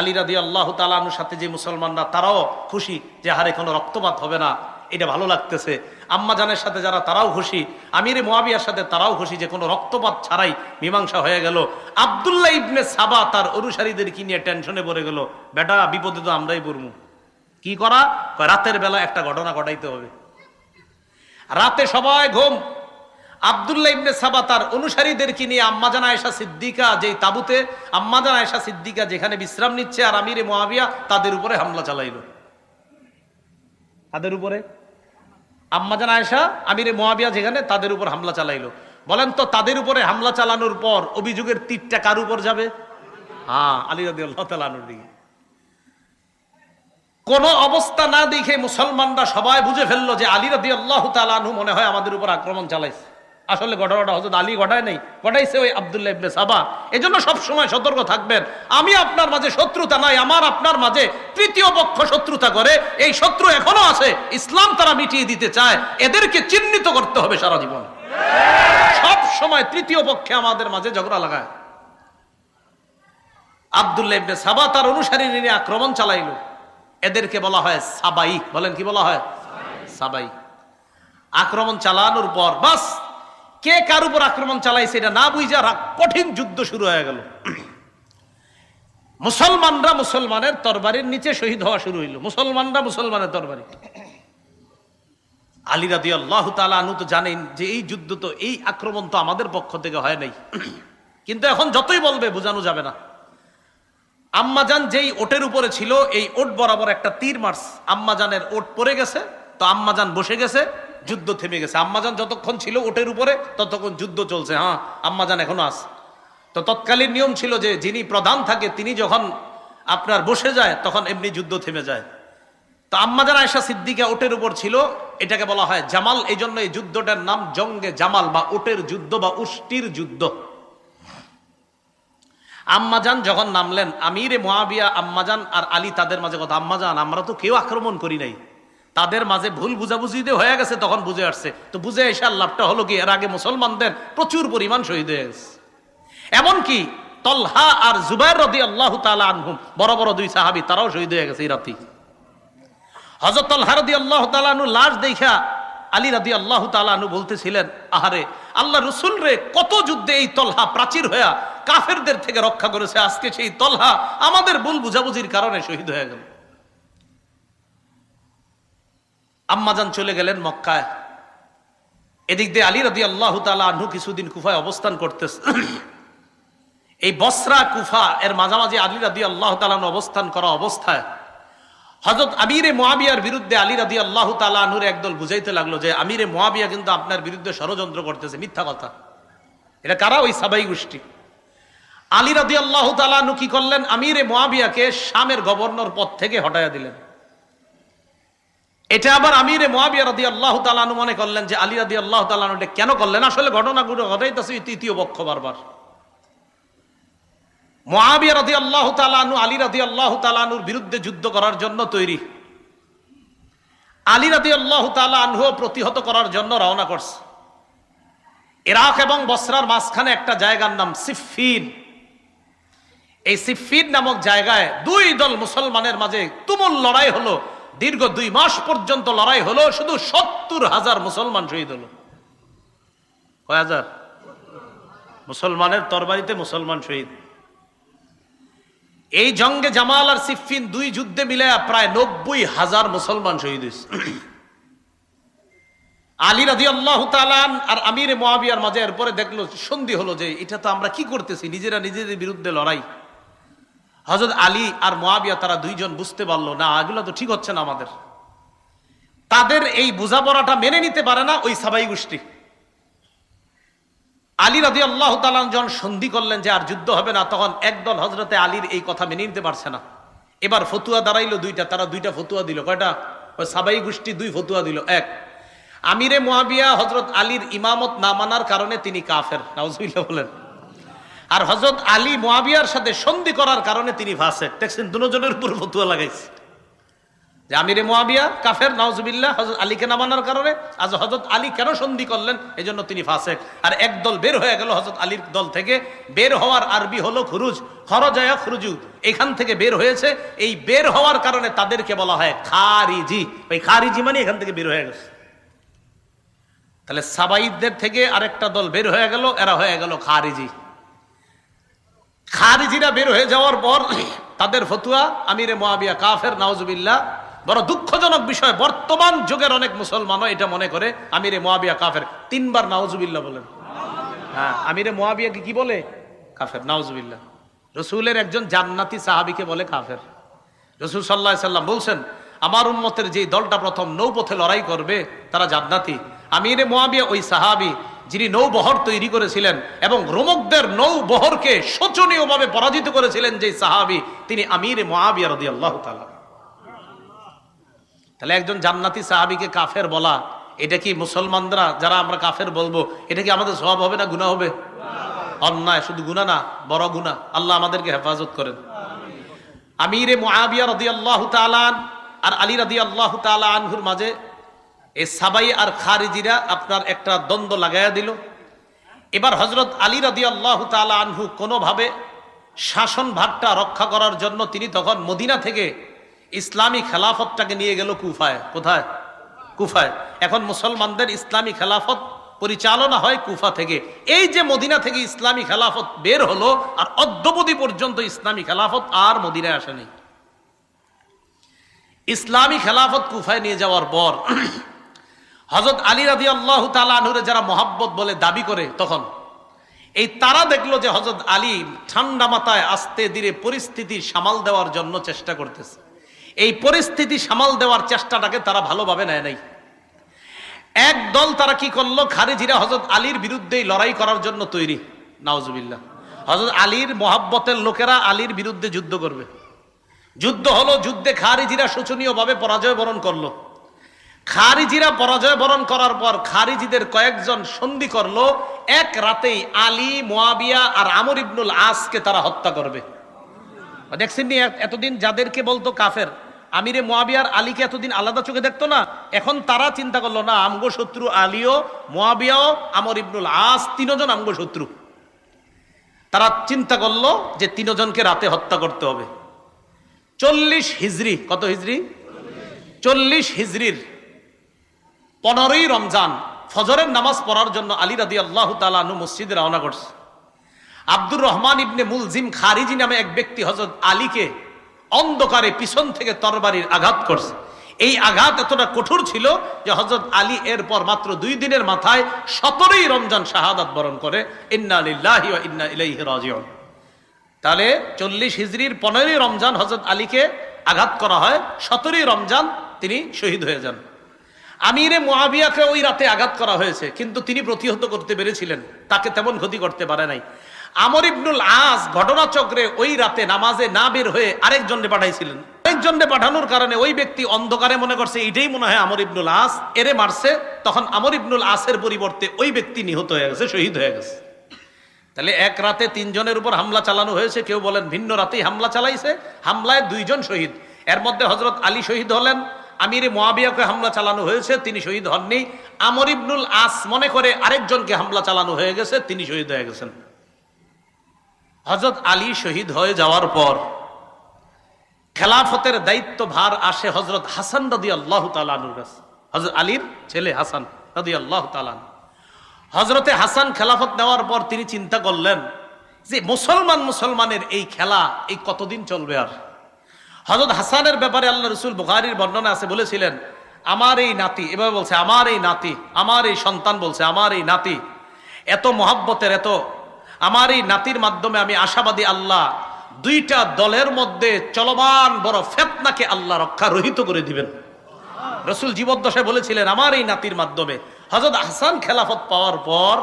আলী রাদিয়াল্লাহু তাআলা আনহুর সাথে যে মুসলমানরা তারাও খুশি যে হারে কোনো রক্তপাত হবে না, এটা ভালো লাগতেছে। আম্মা জানের সাথে যারা তারাও খুশি, আমিরে মুআবিয়ার সাথে তারাও খুশি যে কোনো রক্তপাত ছাড়াই মীমাংসা হয়ে গেল। আব্দুল্লাহ ইবনে সাবা তার অনুসারীদের কি নিয়ে টেনশনে পড়ে গেল, বেটা বিপদে তো আমরাই পড়মু, কি করা? রাতের বেলা একটা ঘটনা ঘটাইতে হবে। রাতে সবাই ঘুম। আব্দুল্লাহ ইবনে সাবা তার অনুসারীদেরকে নিয়ে আম্মা জান আয়েশা সিদ্দিকা যেই তাবুতে আম্মা জান আয়েশা সিদ্দিকা যেখানে বিশ্রাম নিচ্ছে, আর আমিরে মুআবিয়া তাদের উপরে হামলা চালাইল। তাদের উপরে আম্মা জান আয়েশা আমিরে মুআবিয়া যেখানে তাদের উপর হামলা চালাইলো। বলেন তো তাদের উপরে হামলা চালানোর পর অভিযোগের তীরটা কার উপর যাবে? হ্যাঁ, আলী রাদিয়াল্লাহু তাআলা আনহুর দিকে। কোন অবস্থা না দেখে মুসলমানরা সবাই বুঝে ফেললো যে আলী রাদিয়াল্লাহু তাআলা আনহু মনে হয় আমাদের উপর আক্রমণ চালাইছে। আসলে ঘটনাটা হযরত আলী ঘটায় নাই, ঘটাইছে ওই আব্দুল্লাহ ইবনে সাবা। এজন্য সব সময় সতর্ক থাকবেন। আমি আপনার মাঝে শত্রুতা নাই, আমার আপনার মাঝে তৃতীয় পক্ষ শত্রুতা করে। এই শত্রু এখনো আছে, ইসলাম তারা মিটিয়ে দিতে চায়, এদেরকে চিহ্নিত করতে হবে সারা জীবন। সব সময় তৃতীয় পক্ষে আমাদের মাঝে ঝগড়া লাগায়। আব্দুল্লাহ ইবনে সাবা তার অনুসারী নিয়ে আক্রমণ চালাইলো। এদেরকে বলা হয় সাবাই। বলেন কি বলা হয়? সাবাই। আক্রমণ চালানোর পর বাস কে কার উপর আক্রমণ চালাইছে এটা না বুঝা কঠিন যুদ্ধ শুরু হয়ে গেল। মুসলমানরা মুসলমানের তরবারির নিচে শহীদ হওয়া শুরু হইল। মুসলমানরা মুসলমানের তরবারি। আলী রাদিয়াল্লাহু তাআলা আনহু তো জানেন যে এই যুদ্ধ তো, এই আক্রমণ তো আমাদের পক্ষ থেকে হয় নাই, কিন্তু এখন যতই বলবে বোঝানো যাবে না। আম্মাজান যেই ওটের উপরে ছিল, এই ওট বরাবর একটা তীর মারছে। আম্মাজানের ওট পড়ে গেছে, তো আম্মাজান বসে গেছে, যুদ্ধ থেমে গেছে। আম্মাজান যতক্ষণ ছিল ওটের উপরে ততক্ষণ যুদ্ধ চলছে। হ্যাঁ, আম্মাজান এখনো আছে। তো তৎকালীন নিয়ম ছিল যে যিনি প্রধান থাকে তিনি যখন আপনার বসে যায় তখন এমনি যুদ্ধ থেমে যায়। তো আম্মাজান আয়েশা সিদ্দিকা ওটের উপর ছিল, এটাকে বলা হয় জামাল। এই জন্য এই যুদ্ধটার নাম জঙ্গে জামাল বা ওটের যুদ্ধ বা উষ্টির যুদ্ধ। আম্মাজান যখন নামলেন, আমিরে মুয়াবিয়া, আম্মাজান আর আলী তাদের মাঝে কথা, আম্মাজান আমরা তো কেউ আক্রমণ করি নাই, তাদের মাঝে ভুল বুঝাবুঝিতে হয়ে গেছে, তখন বুঝে আসছে। তো বুঝে এসে লাভটা হলো কি, এর আগে মুসলমানদের প্রচুর পরিমাণ শহীদ হয়ে গেছে। এমনকি তলহা আর জুবাইর রাদিয়াল্লাহু তাআলা আনহুম, বড় বড় দুই সাহাবী, তারাও শহীদ হয়ে গেছে এই রাতে। হযরত তলহা রাদিয়াল্লাহু তাআলা আনহু লাশ দেখা আলী রাদিয়াল্লাহু তাআলা আনহু বলতেছিলেন, আহারে আল্লাহ রাসূল রে, কত যুদ্ধে এই তলহা প্রাচীর হয়ে কাফেরদের থেকে রক্ষা করেছে, আজকে সেই তলহা আমাদের ভুল বুঝাবুঝির কারণে শহীদ হয়ে গেল। আম্মাজান চলে গেলেন মক্কায়। এদিক দিয়ে আলী রাদিয়াল্লাহু তাআলা আনহু কিছুদিন কুফায় অবস্থান করতেছে। এই বসরা কুফা এর মাঝামাঝি আলী রাদিয়াল্লাহু তাআলা আনহু অবস্থান করা অবস্থায় হযরত আমিরে মুয়াবিয়ার বিরুদ্ধে আলী রাদিয়াল্লাহু তাআলা আনহুর একদল বুঝাইতে লাগলো যে আমিরে মুয়াবিয়া কিন্তু আপনার বিরুদ্ধে ষড়যন্ত্র করতেছে, মিথ্যা কথা। এটা কারা? ওই সাবাই গোষ্ঠী। আলী রাদিয়াল্লাহু তাআলা আনহু কি করলেন, আমিরে মুয়াবিয়াকে শামের গভর্নর পদ থেকে হটাইয়া দিলেন। এটা আবার আমিরে মুয়াবিয়া রাদিয়াল্লাহু তাআলা আনহু মনে করলেন যে আলী রাদিয়াল্লাহু তাআলা আনহু এটা কেন করলেন। আসলে ঘটনাগুলো ঘটাইতেছে তৃতীয় পক্ষ বারবার। মুয়াবিয়া রাদিয়াল্লাহু তাআলা আনহু আলী রাদিয়াল্লাহু তাআলা আনহুর বিরুদ্ধে যুদ্ধ করার জন্য তৈরি। আলী রাদিয়াল্লাহু তাআলা আনহু প্রতিহত করার জন্য রওনা করছে। ইরাক এবং বসরার মাঝখানে একটা জায়গার নাম সিফফিন। এই সিফফিন নামক জায়গায় দুই দল মুসলমানের মাঝে তুমুল লড়াই হলো। দীর্ঘ 2 মাস পর্যন্ত লড়াই হলো। শুধু 70,000 মুসলমান শহীদ হলো। কয় হাজার? মুসলমানের তরবারিতে মুসলমান শহীদ। এই জঙ্গে জামাল আর সিফফিন দুই যুদ্ধে মিলে প্রায় 90,000 মুসলমান শহীদ হয়েছে। আলী রাদিয়াল্লাহু তাআলা আর আমিরে মুয়াবিয়ার মাঝে এরপরে দেখলো, সন্ধি হলো যে এটা তো আমরা কি করতেছি, নিজেরা নিজেদের বিরুদ্ধে লড়াই। হযরত আলী আর মুয়াবিয়া তারা দুইজন বুঝতে পারলো না, এগুলো তো ঠিক হচ্ছে না আমাদের। তাদের এই বোঝাপড়াটা মেনে নিতে পারে না ওই সাবাই গোষ্ঠী। আলী রাদিয়াল্লাহু তাআলা যখন সন্ধি করলেন যে আর যুদ্ধ হবে না, তখন একদল হযরতে আলীর এই কথা মেনে নিতে পারছে না। এবার ফতুয়া দাঁড়াইলো দুইটা, তারা দুইটা ফতুয়া দিল। কয়টা? ওই সাবাই গোষ্ঠী 2 ফতুয়া দিল। এক, আমিরে মুয়াবিয়া হযরত আলীর ইমামত না মানার কারণে তিনি কাফের, নাউজুবিল্লাহ বলেন। আর হযরত আলী মুয়াবিয়ার সাথে সন্ধি করার কারণে তিনি ফাসিক। দেখছেন, দুজনের উপর ফতুয়া লাগাইছে যে আমিরে মুয়াবিয়া কাফের, নাউজুবিল্লাহ, হযরত আলীকে না মানার কারণে। আজ হযরত আলী কেন সন্ধি করলেন, এজন্য তিনি ফাসিক। আর একদল বের হয়ে গেল হযরত আলীর দল থেকে। বের হওয়ার আরবি হলো খুরুজ, খরজা ইয়াখরুজু, এখান থেকে বের হয়েছে। এই বের হওয়ার কারণে তাদেরকে বলা হয় খারিজি। ওই খারিজি মানে এখান থেকে বের হয়ে গেছে। তাহলে সাবাইদের থেকে আরেকটা দল বের হয়ে গেল, এরা হয়ে গেল খারিজি। খারিজিরা বের হয়ে যাওয়ার পর তাদের ফতুয়া আমিরে মুয়াবিয়া কাফের, নাউজুবিল্লাহ। বড় দুঃখজনক বিষয়, বর্তমান যুগের অনেক মুসলমানও এটা মনে করে আমিরে মুয়াবিয়া কাফের। 3 বার নাউজুবিল্লাহ বলেন। হ্যাঁ, আমিরে মুয়াবিয়াকে কি বলে? কাফের, নাউজুবিল্লাহ। রাসূলের একজন জান্নাতি সাহাবীকে বলে কাফের। রাসূল সাল্লাল্লাহু আলাইহি সাল্লাম বলছেন, আমার উম্মতের যে দলটা প্রথম নৌপথে লড়াই করবে তারা জান্নাতি। আমিরে মুয়াবিয়া ওই সাহাবী যিনি নৌবহর তৈরি করেছিলেন এবং রোমকদের নৌবহরকে শোচনীয়ভাবে পরাজিত করেছিলেন যে সাহাবী, তিনি আমিরে মুয়াবিয়া রাদিয়াল্লাহু তাআলা। তাহলে একজন জান্নাতি সাহাবীকে কাফের বলা, এটা কি মুসলমানরা যারা আমরা কাফের বলবো, এটা কি আমাদের সওয়াব হবে না গুনাহ হবে? অন্যায়, শুধু গুনাহ না, বড় গুনাহ। আল্লাহ আমাদেরকে হেফাজত করেন। আমিরে মুআবিয়া রাদিয়াল্লাহু তাআলা আর আলী রাদিয়াল্লাহু তাআলা আনহুর মাঝে এই সাবাই আর খারিজিরা আপনার একটা দ্বন্দ্ব লাগাইয়া দিল। এবার হযরত আলী রাদিয়াল্লাহু তাআলা আনহু কোনোভাবে শাসন ভাগটা রক্ষা করার জন্য তিনি তখন মদিনা থেকে ইসলামী খেলাফতটাকে নিয়ে গেল কুফায়। কোথায়? কুফায়। এখন মুসলমানদের ইসলামী খেলাফত পরিচালনা হয় কুফা থেকে। এই যে মদিনা থেকে ইসলামী খেলাফত বের হলো, আর অদ্যাবধি পর্যন্ত ইসলামী খেলাফত আর মদিনায় আসেনি। ইসলামী খেলাফত কুফায় নিয়ে যাওয়ার পর হযরত আলী রাদিয়াল্লাহু তাআলা আনহুরে যারা মহাব্বত বলে দাবি করে, তখন এই তারা দেখলো যে হযরত আলী ঠান্ডা মাথায় আস্তে ধীরে পরিস্থিতি সামাল দেওয়ার জন্য চেষ্টা করতেছে। এই পরিস্থিতি সামাল দেওয়ার চেষ্টাটাকে তারা ভালোভাবে নেয় নাই। একদল তারা কি করলো, খারিজিরা হযরত আলীর বিরুদ্ধে লড়াই করার জন্য তৈরি। নাউজুবিল্লাহ। হযরত আলীর মহাব্বতের লোকেরা আলীর বিরুদ্ধে যুদ্ধ করবে। যুদ্ধ হলো, যুদ্ধে খারিজিরা শোচনীয়ভাবে পরাজয় বরণ করলো। খারিজিরা পরাজয় বরণ করার পর খারিজিদের কয়েকজন সন্ধি করলো, এক রাতেই আলী, মুআবিয়া আর আমর ইবনুল আসকে তারা হত্যা করবে। দেখছেন নি, এতদিন যাদেরকে বলতো কাফের, আমিরে মুআবিয়ার আলীকে এতদিন আলাদা চোখে দেখতো না, এখন তারা চিন্তা করলো না, আমগো শত্রু আলীও, মুআবিয়াও, আমর ইবনুল আস, তিনজন আমগো শত্রু। তারা চিন্তা করলো যে তিনজনকে রাতে হত্যা করতে হবে। 40 হিজরি, কত হিজরি? 40 হিজরির 15ই রমজান ফজরের নামাজ পড়ার জন্য আলী রাদিয়াল্লাহু তাআলা আনহু মসজিদে রওনা করছে। আব্দুর রহমান ইবনে মুলজিম খারিজি নামে এক ব্যক্তি হযরত আলীকে অন্ধকারে পিছন থেকে তরবারির আঘাত করছে। এই আঘাত এতটা কঠোর ছিল যে হযরত আলী এরপর মাত্র 2 দিনের মাথায় 17ই রমজান শাহাদাত বরণ করে। ইন্না লিল্লাহি ওয়া ইন্না ইলাইহি রাজিউন। তাহলে 40 হিজরির 15ই রমজান হযরত আলীকে আঘাত করা হয়, 17ই রমজান তিনি শহীদ হয়ে যান। আমিরে মুআবিয়াকে ওই রাতে আঘাত করা হয়েছে, কিন্তু তিনি প্রতিহত করতে পেরেছিলেন, তাকে তেমন ক্ষতি করতে পারে নাই। আমর ইবনুল আস ঘটনাচক্রে ওই রাতে নামাজে না বের হয়ে আরেকজনকে পাঠাইছিলেন। আরেকজনকে পাঠানোর কারণে ওই ব্যক্তি অন্ধকারে মনে করছে এটাই মনে হয় আমর ইবনুল আস, এরে মারছে। তখন আমর ইবনুল আসের পরিবর্তে ওই ব্যক্তি নিহত হয়ে গেছে, শহীদ হয়ে গেছে। তাহলে এক রাতে 3 জনের উপর হামলা চালানো হয়েছে। কেউ বলেন ভিন্ন রাতেই হামলা চালাইছে, হামলায় 2 জন শহীদ। এর মধ্যে হযরত আলী শহীদ হলেন, আমিরে মুআবিয়াকে হামলা চালানো হয়েছে, তিনি শহীদ হননি। আমর ইবনুল আস মনে করে আরেকজনকে হামলা চালানো হয়ে গেছে, তিনি শহীদ হয়ে গেছেন। হযরত আলী শহীদ হয়ে যাওয়ার পর খেলাফতের দায়িত্ব ভার আসে হযরত হাসান রাদিয়াল্লাহু তাআলা আনহুর কাছে। হযরত আলীর ছেলে হাসান রাদিয়াল্লাহু তাআলা। হযরতে হাসান খেলাফত নেওয়ার পর তিনি চিন্তা করলেন যে মুসলমানের এই খেলা এই কতদিন চলবে আর। হযরত হাসানের ব্যাপারে আল্লাহ রাসূল বুখারীর বর্ণনা আছে, বলেছিলেন আমার এই নাতি, এভাবে বলছে আমার এই নাতি, আমার এই সন্তান বলছে আমার এই নাতি এত মহব্বতের, এত আমার এই নাতির মাধ্যমে আমি আশাবাদী আল্লাহ 2টা দলের মধ্যে চলমান বড় ফিতনাকে আল্লাহ রক্ষা রহিত করে দিবেন। রাসূল জীবদ্দশায় বলেছিলেন আমার এই নাতির মাধ্যমে। হযরত হাসান খেলাফত পাওয়ার পর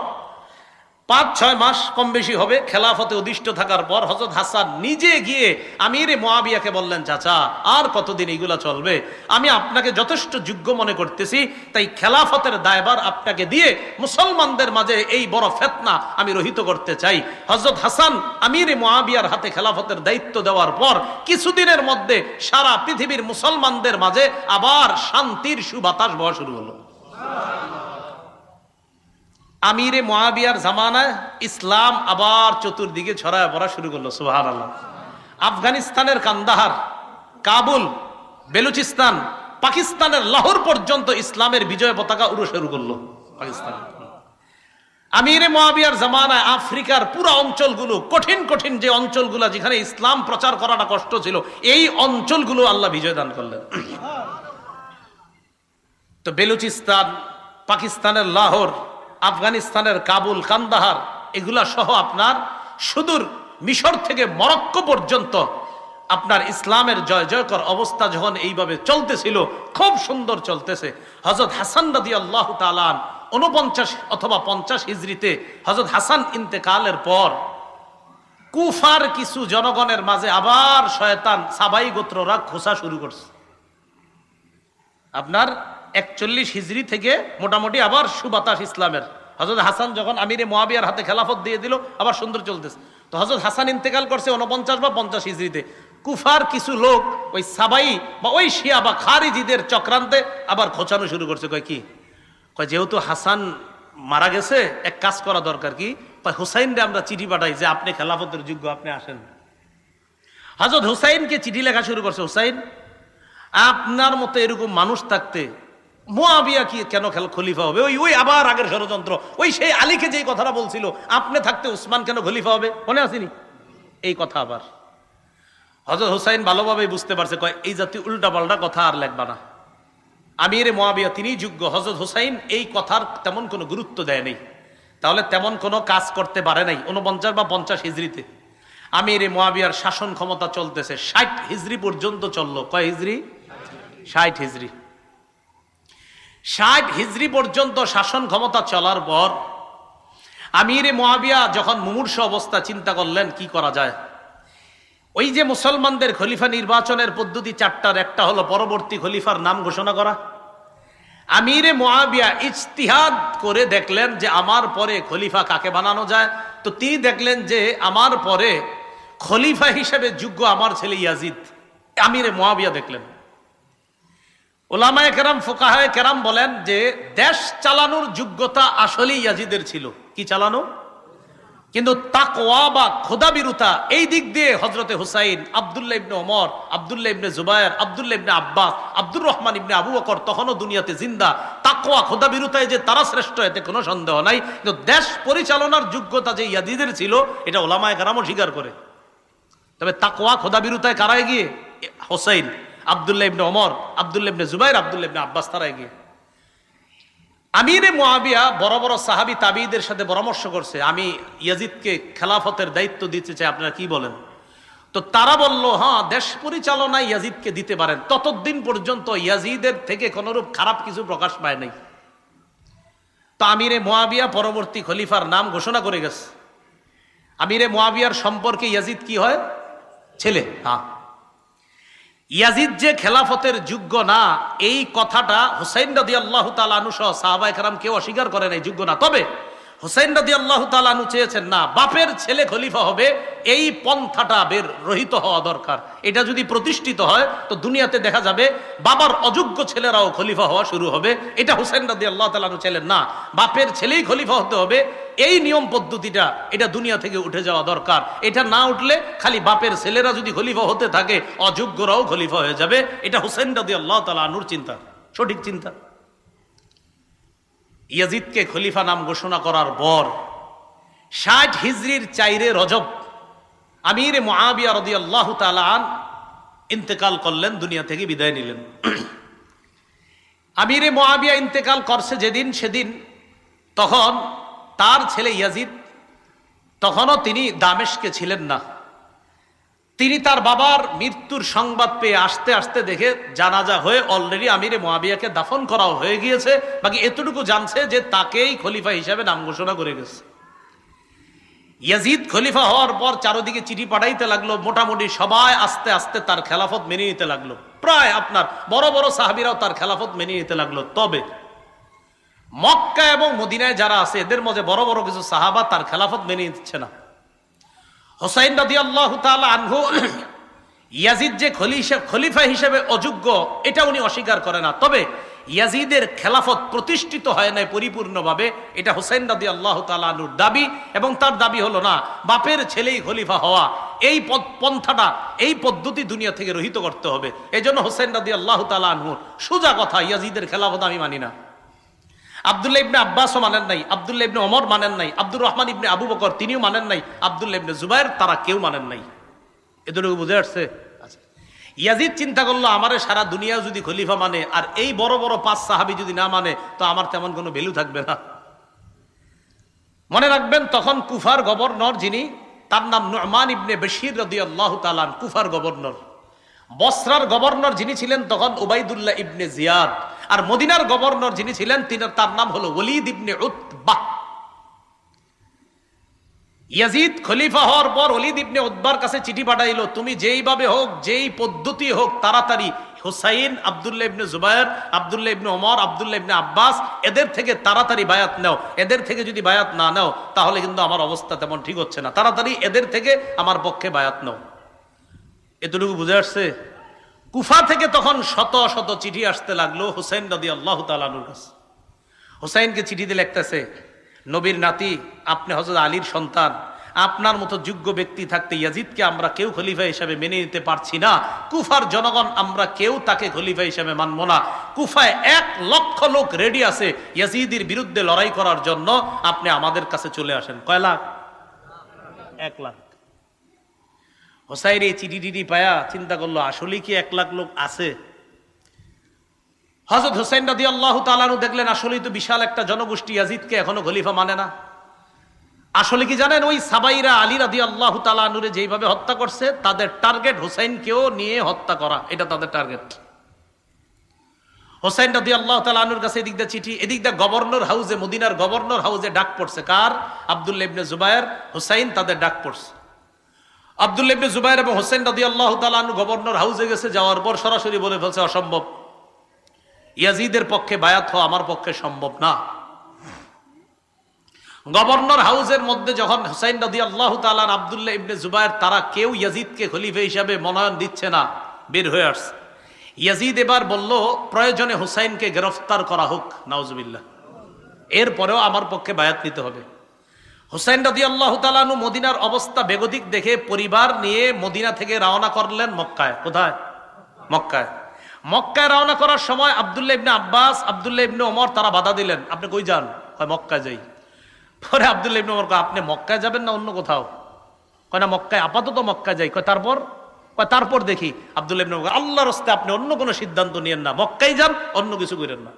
5-6 মাস কম বেশি হবে খেলাফতে অধিষ্ঠ থাকার পর হযরত হাসান নিজে গিয়ে আমিরে মুআবিয়াকে বললেন, চাচা আর কতদিন এইগুলা চলবে, আমি আপনাকে যথেষ্ট যোগ্য মনে করতেছি, তাই খেলাফতের দায়ভার আপনাকে দিয়ে মুসলমানদের মাঝে এই বড় ফিতনা আমি রহিত করতে চাই। হযরত হাসান আমিরে মুআবিয়ার হাতে খেলাফতের দায়িত্ব দেওয়ার পর কিছুদিনের মধ্যে সারা পৃথিবীর মুসলমানদের মাঝে আবার শান্তির সুবাতাস বওয়া শুরু হলো। আমিরে মুআবিয়ার জামানায় ইসলাম আবার চতুর্দিকে ছড়ায় পড়া শুরু করলো। সুবহানাল্লাহ। আফগানিস্তানের কান্দাহার, কাবুল, বেলুচিস্তান, পাকিস্তানের লাহোর পর্যন্ত ইসলামের বিজয় পতাকা উড়ে শুরু করলো পাকিস্তান। আমিরে মুআবিয়ার জামানায় আফ্রিকার পুরো অঞ্চলগুলো, কঠিন কঠিন যে অঞ্চলগুলো যেখানে ইসলাম প্রচার করাটা কষ্ট ছিল, এই অঞ্চলগুলো আল্লাহ বিজয় দান করলেন। তো বেলুচিস্তান, পাকিস্তানের লাহোর, আফগানিস্তানের কাবুল, কান্দাহার, এগুলা সহ আপনার সুদূর মিশর থেকে মরক্কো পর্যন্ত আপনার ইসলামের জয় জয়কর অবস্থা যখন এইভাবে চলতেছিল, খুব সুন্দর চলতেছে। হযরত হাসান রাদিয়াল্লাহু তাআলা 49 অথবা 50 হিজরিতে হযরত হাসান ইন্তেকালের পর কুফার কিছু জনগণের মাঝে আবার শয়তান সাবাই গোত্ররা খোঁচা শুরু করছে। আপনার 41 হিজরি থেকে মোটামুটি আবার সুবাতাস ইসলামের। হযরত হাসান যখন আমিরে মুয়াবিয়ার হাতে খেলাফত দিয়ে দিল, আবার সুন্দর চলতেছে। তো হযরত হাসান ইন্তেকাল করছে 49 বা 50 হিজরিতে। কুফার কিছু লোক ওই সাবাই বা ওই শিয়া বা খারিজিদের চক্রান্তে আবার খোঁচানো শুরু করছে। কয় কি? কয় যেহেতু হাসান মারা গেছে, এক কাজ করা দরকার। কি? কয় হুসাইনরে আমরা চিঠি পাঠাই যে আপনি খেলাফতের যোগ্য, আপনি আসেন। হযরত হুসাইনকে চিঠি লেখা শুরু করছে, হুসাইন আপনার মতো এরকম মানুষ থাকতে মুয়াবিয়া কি কেন খলিফা হবে? ওই ওই আবার আগের ষড়যন্ত্র, ওই সেই আলীকে যেই কথাটা বলছিল, আপনি থাকতে উসমান কেন খলিফা হবে, মনে আসেনি এই কথা? আবার হযরত হুসাইন ভালোভাবে বুঝতে পারছে, কয় এই জাতীয় উল্টাপাল্টা কথা আর লেখবা না, আমিরে মুয়াবিয়া তিনিই যোগ্য। হযরত হুসাইন এই কথার তেমন কোনো গুরুত্ব দেয় নাই, তাহলে তেমন কোনো কাজ করতে পারে নাই। 49 বা 50 হিজরিতে আমিরে মুয়াবিয়ার শাসন ক্ষমতা চলতেছে 60 হিজরি পর্যন্ত চললো। কয় হিজরি? 60 হিজরি। 60 হিজরি পর্যন্ত শাসন ক্ষমতা চলার পর আমিরে মুয়াবিয়া যখন মুমূর্ষু অবস্থা, চিন্তা করলেন কি করা যায়। ওই যে মুসলমানদের খলিফা নির্বাচনের পদ্ধতি 4টার একটা হলো পরবর্তী খলিফার নাম ঘোষণা করা। আমিরে মুয়াবিয়া ইজতিহাদ করে দেখলেন যে আমার পরে খলিফা কাকে বানানো যায়। তো তিনি দেখলেন যে আমার পরে খলিফা হিসেবে যোগ্য আমার ছেলে ইয়াজিদ। আমিরে মুয়াবিয়া দেখলেন। উলামায়ে কেরাম, ফুকাহায়ে কেরাম বলেন যে দেশ চালানোর যোগ্যতা আসলেই ইয়াজিদের ছিল। কি চালানো? কিন্তু তাকওয়া বা খোদাবিরুতা এই দিক দিয়ে হযরতে হুসাইন, আব্দুল্লাহ ইবনে ওমর, আব্দুল্লাহ ইবনে জুবায়ের, আব্দুল্লাহ ইবনে আব্বাস, আব্দুর রহমান ইবনে আবু বকর তখনও দুনিয়াতে জিন্দা। তাকওয়া খোদাবিরুতায় যে তারা শ্রেষ্ঠ, এতে কোনো সন্দেহ নাই। কিন্তু দেশ পরিচালনার যোগ্যতা যে ইয়াজিদের ছিল, এটা উলামায়ে কেরামও স্বীকার করে। তবে তাকওয়া খোদাবিরুতায় কারা এগিয়ে? হুসাইন, আব্দুল্লাহ ইবনে ওমর, আব্দুল্লাহ ইবনে জুবায়ের, আব্দুল্লাহ ইবনে আব্বাস, তারা এগিয়ে। আমিরে মুয়াবিয়া বড় বড় সাহাবী তাবিঈদের সাথে পরামর্শ করছে, আমি ইয়াজিদকে খেলাফতের দায়িত্ব দিতে চাই, আপনারা কি বলেন? তো তারা বলল, হ্যাঁ, দেশ পরিচালনায় ইয়াজিদকে দিতে পারেন। ততদিন পর্যন্ত ইয়াজিদের থেকে কোনরূপ খারাপ কিছু প্রকাশ পায় নাই। তো আমিরে মুয়াবিয়া পরবর্তী খলিফার নাম ঘোষণা করে গেছে। আমিরে মুয়াবিয়ার সম্পর্কে ইয়াজিদ কি হয়? ছেলে। হ্যাঁ, ইয়াজিদ যে খেলাফতের যোগ্য না, এই কথাটা হুসাইন রাদিয়াল্লাহু তাআলা আনহু সহ সাহাবায়ে কেরাম কেউ অস্বীকার করে নাই, যোগ্য না। তবে হুসাইন রাদিয়াল্লাহু তাআলা আনহু চেয়েছেন, না, বাপের ছেলে খলিফা হবে, এই পন্থাটা বের রহিত হওয়া দরকার। এটা যদি প্রতিষ্ঠিত হয় তো দুনিয়াতে দেখা যাবে বাবার অযোগ্য ছেলেরাও খলিফা হওয়া শুরু হবে। এটা হুসাইন রাদিয়াল্লাহু তাআলা আনহু চাইলেন, না, বাপের ছেলেই খলিফা হতে হবে, এই নিয়ম পদ্ধতিটা এটা দুনিয়া থেকে উঠে যাওয়া দরকার। এটা না উঠলে খালি বাপের ছেলেরা যদি খলিফা হতে থাকে, অযোগ্যরাও খলিফা হয়ে যাবে। এটা হুসাইন রাদিয়াল্লাহু তাআলা আনহুর চিন্তা, সঠিক চিন্তা। ইয়াজিদকে খলিফা নাম ঘোষণা করার পর 60 হিজরির 4 রজব আমিরে মুয়াবিয়া রাদিয়াল্লাহু তাআলা আনহু ইন্তেকাল করলেন, দুনিয়া থেকে বিদায় নিলেন। আমিরে মুয়াবিয়া ইন্তেকাল করছে যেদিন, সেদিন তখন তার ছেলে ইয়াজিদ, তখনও তিনি দামেস্কে ছিলেন না। তিনি তার বাবার মৃত্যুর সংবাদ পেয়ে আসতে আসতে দেখে জানাজা হয়ে অলরেডি আমিরে মুয়াবিয়াকে দাফন করাও হয়ে গিয়েছে। বাকি এতটুকু জানছে যে তাকেই খলিফা হিসাবে নাম ঘোষণা করে গেছে। ইয়াজিদ খলিফা হওয়ার পর চারদিকে চিঠি পাঠাইতে লাগলো, মোটামুটি সবাই আস্তে আস্তে তার খেলাফত মেনে নিতে লাগলো। প্রায় আপনার বড় বড় সাহাবীরাও তার খেলাফত মেনে নিতে লাগলো। তবে মক্কা এবং মদিনায় যারা আছে, এদের মধ্যে বড় বড় কিছু সাহাবা তার খেলাফত মেনে নিচ্ছে না। হুসাইন রাদিয়াল্লাহু তাআলা আনহু ইয়াজিদ যে খলিফা হিসেবে অযোগ্য, এটা উনি অস্বীকার করে না। তবে ইয়াজিদের খেলাফত প্রতিষ্ঠিত হয় নাই পরিপূর্ণভাবে, এটা হুসাইন রাদিয়াল্লাহু তাআলা আনহুর দাবি। এবং তার দাবি হলো, না, বাপের ছেলেই খলিফা হওয়া, এই পন্থাটা, এই পদ্ধতি দুনিয়া থেকে রহিত করতে হবে। এই জন্য হুসাইন রাদিয়াল্লাহু তাআলা আনহুর সোজা কথা, ইয়াজিদের খেলাফত আমি মানি না। আব্দুল্লাহ ইবনে আব্বাসও মানেন নাই, আব্দুল্লাহ ইবনে ওমর মানেন নাই, আব্দুর রহমান ইবনে আবু বকর তিনিও মানেন নাই, আব্দুল্লাহ ইবনে জুবায়ের, তারা কেউ মানেন নাই। এতটুকু বুঝে আসছে? আচ্ছা, ইয়াজিদ চিন্তা করলো, আমারে সারা দুনিয়া যদি খলিফা মানে আর এই বড় বড় 5 সাহাবী যদি না মানে, তো আমার তেমন কোনো ভ্যালু থাকবে না। মনে রাখবেন, তখন কুফার গভর্নর যিনি, তার নাম নু'মান ইবনে বশীর রাদিয়াল্লাহু তাআলা, কুফার গভর্নর। বসরার গভর্নর যিনি ছিলেন তখন উবাইদুল্লাহ ইবনে জিয়াদ। আর মদিনার গভর্নর যিনি ছিলেন তার নাম হলো ওলীদ ইবনে উতবাহ। ইয়াজিদ খলিফা হওয়ার পর ওলীদ ইবনে উতবার কাছে চিঠি পাঠাইলো, তুমি যেইভাবে হোক, যেই পদ্ধতি হোক, তাড়াতাড়ি হুসাইন, আব্দুল্লাহ ইবনে জুবায়ের, আব্দুল্লাহ ইবনে ওমর, আব্দুল্লাহ ইবনে আব্বাস, এদের থেকে তাড়াতাড়ি বায়াত নাও। এদের থেকে যদি বায়াত না নাও তাহলে কিন্তু আমার অবস্থা তেমন ঠিক হচ্ছে না, তাড়াতাড়ি এদের থেকে আমার পক্ষে বায়াত নাও। এতটুকু বুঝে আসছে? কুফা থেকে তখন শত শত চিঠি আসতে লাগলো হুসাইন রাদিয়াল্লাহু তাআলা আনহুর কাছে। হুসাইনকে চিঠিতে লিখতেছে, নবীর নাতি, আপনি হযরত আলীর সন্তান, আপনার মতো যোগ্য ব্যক্তি থাকতে ইয়াজিদকে আমরা কেউ খলিফা হিসাবে মেনে নিতে পারছি না। কুফার জনগণ আমরা কেউ তাকে খলিফা হিসাবে মানব না। কুফায় 1 লক্ষ লোক রেডি আছে ইয়াজিদের বিরুদ্ধে লড়াই করার জন্য, আপনি আমাদের কাছে চলে আসেন। কয় লাখ? 1 লাখ। হোসাইন এই চিঠি টিটি পায়া চিন্তা করলো, আসলে কি 1 লাখ লোক আছে? হযরত হুসাইন রাদিয়াল্লাহু তাআলা আনহু দেখলেন আসলেই তো বিশাল একটা জনগোষ্ঠী ইয়াজিদকে এখনো খলিফা মানে না। আসলে কি জানেন, ওই সাবাইরা আলী রাদিয়াল্লাহু তাআলা আনহুরে যেইভাবে হত্যা করছে, তাদের টার্গেট হুসাইনকেও নিয়ে হত্যা করা, এটা তাদের টার্গেট। হুসাইন রাদিয়াল্লাহু তাআলা আনহুর কাছে এদিক দিয়ে চিঠি, এদিক দিয়ে গভর্নর হাউসে, মদিনার গভর্নর হাউসে ডাক পড়ছে। কার? আব্দুল্লাহ ইবনে জুবায়ের, হুসাইন, তাদের ডাক পড়ছে। আব্দুল্লাহ ইবনে জুবায়ের এবং হুসাইন রাদিয়াল্লাহু তাআলা আনহু গভর্নর হাউসে গেছে, যাওয়ার পর সরাসরি বলে ফেলছে, অসম্ভব, ইয়াজিদের পক্ষে বায়াত হওয়া আমার পক্ষে সম্ভব না। গভর্নর হাউসের মধ্যে যখন হুসাইন রাদিয়াল্লাহু তাআলা আর আব্দুল্লাহ ইবনে জুবায়ের, তারা কেউ ইয়াজিদকে খলিফা হিসাবে মনোনয়ন দিচ্ছে না, বের হয়ে আসছে। ইয়াজিদ এবার বলল, প্রয়োজনে হুসাইনকে গ্রেফতার করা হোক, নাউজুবিল্লাহ, এরপরেও আমার পক্ষে বায়াত নিতে হবে। হুসাইন রাদিয়াল্লাহু তাআলা আনহু মদিনার অবস্থা বেগতিক দেখে পরিবার নিয়ে মদিনা থেকে রওনা করলেন মক্কায়। কোথায়? মক্কায়। মক্কায় রওনা করার সময় আব্দুল্লাহ ইবনে আব্বাস, আব্দুল্লাহ ইবনে ওমর তারা বাধা দিলেন, আপনি কই যান? কয় মক্কায় যাই। পরে আব্দুল্লাহ ইবনে ওমর কয়, আপনি মক্কায় যাবেন না অন্য কোথাও? কয় না, মক্কায়, আপাতত মক্কায় যাই। কয় তারপর? কয় তারপর দেখি। আব্দুল্লাহ ইবনে ওমর কয়, আল্লাহর রাস্তে আপনি অন্য কোনো সিদ্ধান্ত নিয়েন না, মক্কায় যান, অন্য কিছু করেন না।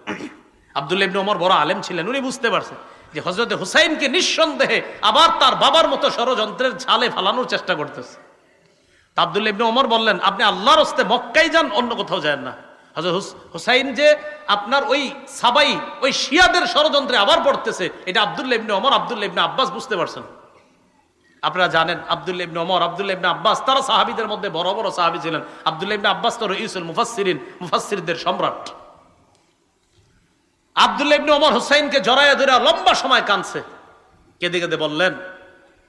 আব্দুল্লাহ ইবনে ওমর বড় আলেম ছিলেন, উনি বুঝতে পারছেন যে হযরত হুসাইনকে নিঃসন্দেহে আবার তার বাবার মতো ষড়যন্ত্রের ছালে ফালানোর চেষ্টা করতেছে। তা আব্দুল্লাহ ইবনে ওমর বললেন, আপনি আল্লাহর রাস্তে মক্কায় যান, অন্য কোথাও যান না। হযরত হুসাইন যে আপনার ওই সাবাই, ওই শিয়াদের ষড়যন্ত্রে আবার পড়তেছে, এটা আব্দুল্লাহ ইবনে ওমর, আব্দুল্লাহ ইবনে আব্বাস বুঝতে পারছেন। আপনারা জানেন আব্দুল্লাহ ইবনে ওমর, আব্দুল্লাহ ইবনে আব্বাস তারা সাহাবীদের মধ্যে বড় বড় সাহাবী ছিলেন। আব্দুল্লাহ ইবনে আব্বাস তো রাইসুল মুফাসসিরিন, মুফাসসিরদের সম্রাট। আব্দুল্লাহ ইবনে ওমর হুসাইনকে জড়াইয়া ধরে লম্বা সময় কাঁদছে, কেঁদে কেঁদে বললেন,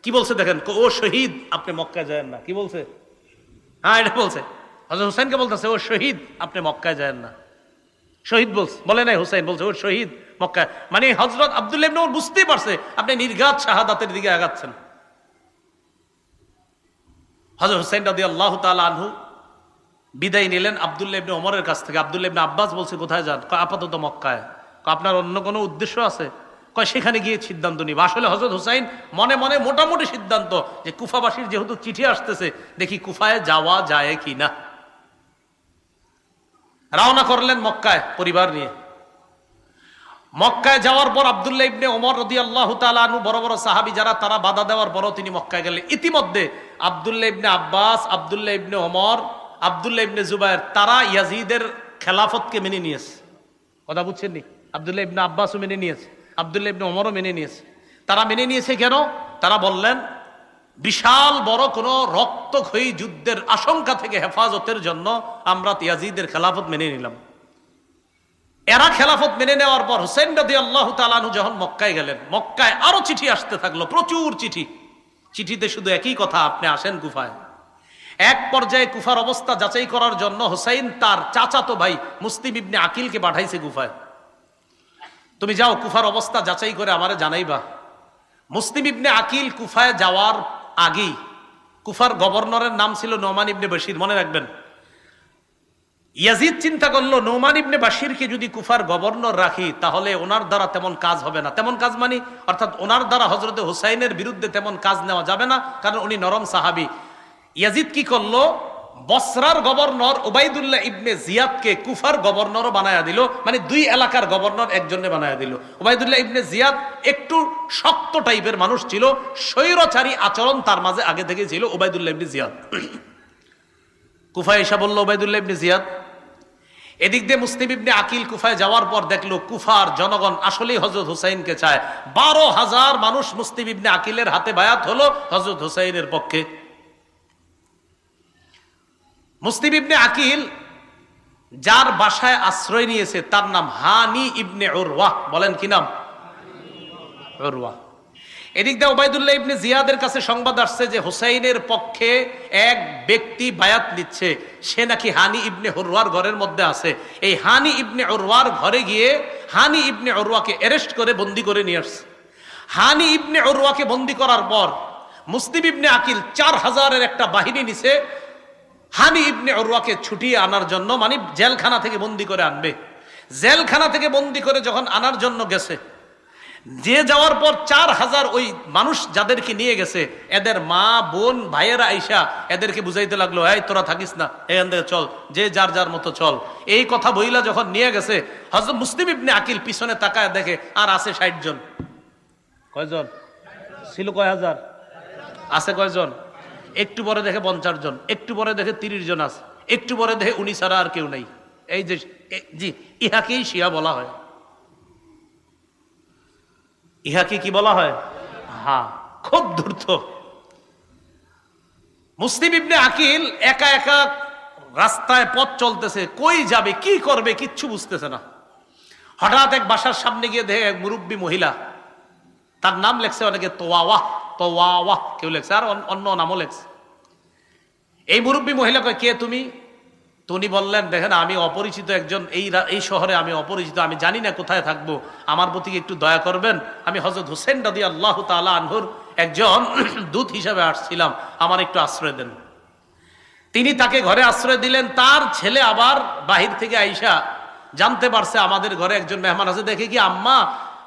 কি বলছে দেখেন, ও শহীদ, আপনি মক্কায় যায়েন না। কি বলছে? হ্যাঁ, এটা বলছে। হযরত হুসাইনকে বলতেছে, ও শহীদ, আপনি মক্কায় যায়েন না। শহীদ বলছে, বলে নাই হুসাইন, বলছে ও শহীদ মক্কায়। মানে হযরত আব্দুল্লাহ ইবনে ওমর বুঝতেই পারছে আপনি নির্ঘাত শাহাদাতের দিকে আগাচ্ছেন। হযরত হুসাইন রাদিয়াল্লাহু তাআলা আনহু বিদায় নিলেন আব্দুল্লাহ ইবনে ওমরের কাছ থেকে। আব্দুল্লাহ ইবনে আব্বাস বলছে, কোথায় যান? কয় আপাতত মক্কায়। কয় আপনার অন্য কোনো উদ্দেশ্য আছে? কয় সেখানে গিয়ে সিদ্ধান্ত নিব। আসলে হযরত হুসাইন মনে মনে মোটামুটি সিদ্ধান্ত, যে কুফাবাসীর যেহেতু চিঠি আসতেছে, দেখি কুফায় যাওয়া যায় কি না। রওনা করলেন মক্কায় পরিবার নিয়ে। মক্কায় যাওয়ার পর আব্দুল্লাহ ইবনে ওমর রাদিয়াল্লাহু তাআলা আনহু, বড় বড় সাহাবী যারা, তারা বাধা দেওয়ার পরও তিনি মক্কায় গেলেন। ইতিমধ্যে আব্দুল্লাহ ইবনে আব্বাস, আব্দুল্লাহ ইবনে ওমর, আব্দুল্লাহ ইবনে জুবায়ের তারা ইয়াজিদের খেলাফতকে মেনে নিয়েছে। কথা বুঝছেন নি? আব্দুল্লাহ ইবনে আব্বাসও মেনে নিয়েছে, আব্দুল্লাহ ইবনে ওমরও মেনে নিয়েছে। তারা মেনে নিয়েছে কেন? তারা বললেন, বিশাল বড় কোনো রক্তক্ষয়ী যুদ্ধের আশঙ্কা থেকে হেফাজতের জন্য আমরা ইয়াজিদের খেলাফত মেনে নিলাম। এরা খেলাফত মেনে নেওয়ার পর হুসাইন রাদিয়াল্লাহু তাআলা আনহু যখন মক্কায় গেলেন, মক্কায় আরো চিঠি আসতে থাকলো, প্রচুর চিঠি। চিঠিতে শুধু একই কথা, আপনি আসেন কুফায়। এক পর্যায়ে কুফার অবস্থা যাচাই করার জন্য হুসাইন তার চাচাতো ভাই মুসলিম ইবনে আকিলকে পাঠাইছে কুফায়। তুমি যাও, কুফার অবস্থা যাচাই করে আমারে জানাইবা। মুসলিম ইবনে আকিল কুফায় যাওয়ার আগেই, কুফার গভর্নরের নাম ছিল নোমান ইবনে বশির, মনে রাখবেন। ইয়াজিদ চিন্তা করলো, নোমান ইবনে বাশিরকে যদি কুফার গভর্নর রাখি তাহলে ওনার দ্বারা তেমন কাজ হবে না। তেমন কাজ মানে অর্থাৎ ওনার দ্বারা হযরত হুসাইনের বিরুদ্ধে তেমন কাজ নেওয়া যাবে না, কারণ উনি নরম সাহাবী। ইয়াজিদ কি করলো, বসরার গভর্নর উবাইদুল্লাহ ইবনে জিয়াদকে কুফার গভর্নরও বানায়া দিল, মানে দুই এলাকার গভর্নর একজনে বানায়া দিল। উবাইদুল্লাহ ইবনে জিয়াদ একটু শক্ত টাইপের মানুষ ছিল, স্বৈরচারী আচরণ তার মাঝে আগে থেকে ছিল। উবাইদুল্লাহ ইবনে জিয়াদ কুফায় এসে বলল, উবাইদুল্লাহ ইবনে জিয়াদ, এদিক দিয়ে মুসলিম ইবনে আকিল কুফায় যাওয়ার পর দেখলো কুফার জনগণ আসলেই হযরত হুসাইনকে চায়। 12,000 মানুষ মুসলিম ইবনে আকিলের হাতে বায়াত হলো হযরত হুসাইনের পক্ষে। মুসলিম ইবনে আকিল যার বাসায় আশ্রয় নিয়েছে তার নাম হানি ইবনে উরওয়া। বলেন কি নাম? উরওয়া। এদিক দিয়ে উবাইদুল্লাহ ইবনে জিয়াদের কাছে সংবাদ আসছে যে হুসাইনের পক্ষে এক ব্যক্তি বায়াত নিচ্ছে, সে নাকি হানি ইবনে উরওয়ার ঘরের মধ্যে আছে। এই হানি ইবনে উরওয়ার ঘরে গিয়ে হানি ইবনে উরওয়াকে অ্যারেস্ট করে বন্দি করে নিয়ে আসছে। হানি ইবনে উরওয়াকে বন্দি করার পর মুসলিম ইবনে আকিল 4000-এর একটা বাহিনী নিছে হানি ইবনে উরওয়াকে ছুটিয়ে আনার জন্য, মানে জেলখানা থেকে বন্দি করে আনবে। জেলখানা থেকে বন্দি করে যখন আনার জন্য গেছে, যে যাওয়ার পর 4000 ওই মানুষ যাদেরকে নিয়ে গেছে এদের মা বোন ভাইয়েরা আইসা এদেরকে বুঝাইতে লাগলো, এই তোরা থাকিস না, এখান থেকে চল, যে যার যার মতো চল। এই কথা বইলা যখন নিয়ে গেছে, হযরত মুসলিম ইবনে আকিল পিছনে তাকায় দেখে আর আছে 60 জন। কয়জন ছিল? কয় হাজার আছে? কয়জন? একটু পরে দেখে 50 জন, একটু পরে দেখে 30 জন আছে, একটু পরে দেখে 19 ছাড়া আর কেউ নাই। এই যে জি, ইহাকেই শিয়া বলা হয়। ইহাকে কি বলা হয়? হ্যাঁ, খুব ধূর্ত। মুসলিম ইবনে আকিল একা একা রাস্তায় পথ চলতেছে, কই যাবে কি করবে কিচ্ছু বুঝতেছে না। হঠাৎ এক বাসার সামনে গিয়ে দেখে এক মুরব্বী মহিলা, তার নাম লেখছে অনেকে তোয়াওয়াহ, তোয়াওয়াহ কেউ লেখছে, আর অন্য নামও লেখছে। এই মুরব্বী মহিলা কয়, কে তুমি? উনি বললেন, দেখেন আমি অপরিচিত একজন, এই শহরে আমি অপরিচিত, আমি জানি না কোথায় থাকবো, আমার প্রতি একটু দয়া করবেন। আমি হযরত হুসাইন রাদিয়াল্লাহু তাআলা আনহুর একজন দূত হিসেবে আসছিলাম, আমার একটু আশ্রয় দেন। তিনি তাকে ঘরে আশ্রয় দিলেন। তার ছেলে আবার বাহির থেকে আইসা জানতে পারছে আমাদের ঘরে একজন মেহমান আছে, দেখে কি আম্মা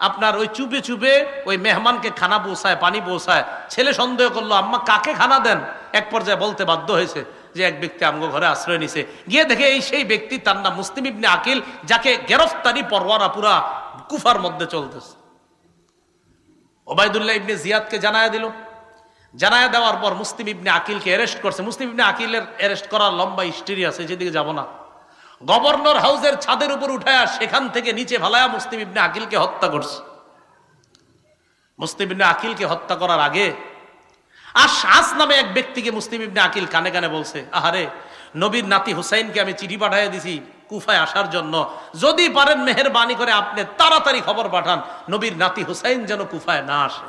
আপনার ওই চুপে চুপে ওই মেহমানকে খানা পৌঁছায়, পানি পৌঁছায়। ছেলে সন্দেহ করলো আম্মা কাকে খানা দেন। এক পর্যায়ে বলতে বাধ্য হয়েছে যে এক ব্যক্তি আমগো ঘরে আশ্রয় নিছে। গিয়ে দেখে এই সেই ব্যক্তি, তার নাম মুসলিম ইবনে আকিল, যাকে গ্রেফতারি পরোয়ানা পুরা কুফার মধ্যে চলতেছে। উবাইদুল্লাহ ইবনে জিয়াদকে জানায়া দিল। জানায়া দেওয়ার পর মুসলিম ইবনে আকিলকে অ্যারেস্ট করছে। মুসলিম ইবনে আকিলের অ্যারেস্ট করার লম্বা হিস্ট্রি আছে, যেদিকে যাব না। গভর্নর হাউসের ছাদের উপর উঠায়া সেখান থেকে নিচে ফালায়া মুসলিম ইবনে আকিলকে হত্যা করছে। মুসলিম ইবনে আকিলকে হত্যা করার আগে আশ নামে এক ব্যক্তিকে মুসলিম ইবনে আকিল কানে কানে বলছে, আহারে নবীর নাতি হুসাইনকে আমি চিঠি পাঠিয়ে দিছি কুফায় আসার জন্য, যদি পারেন মেহেরবানি করে আপনি তাড়াতাড়ি খবর পাঠান নবীর নাতি হুসাইন যেন কুফায় না আসে।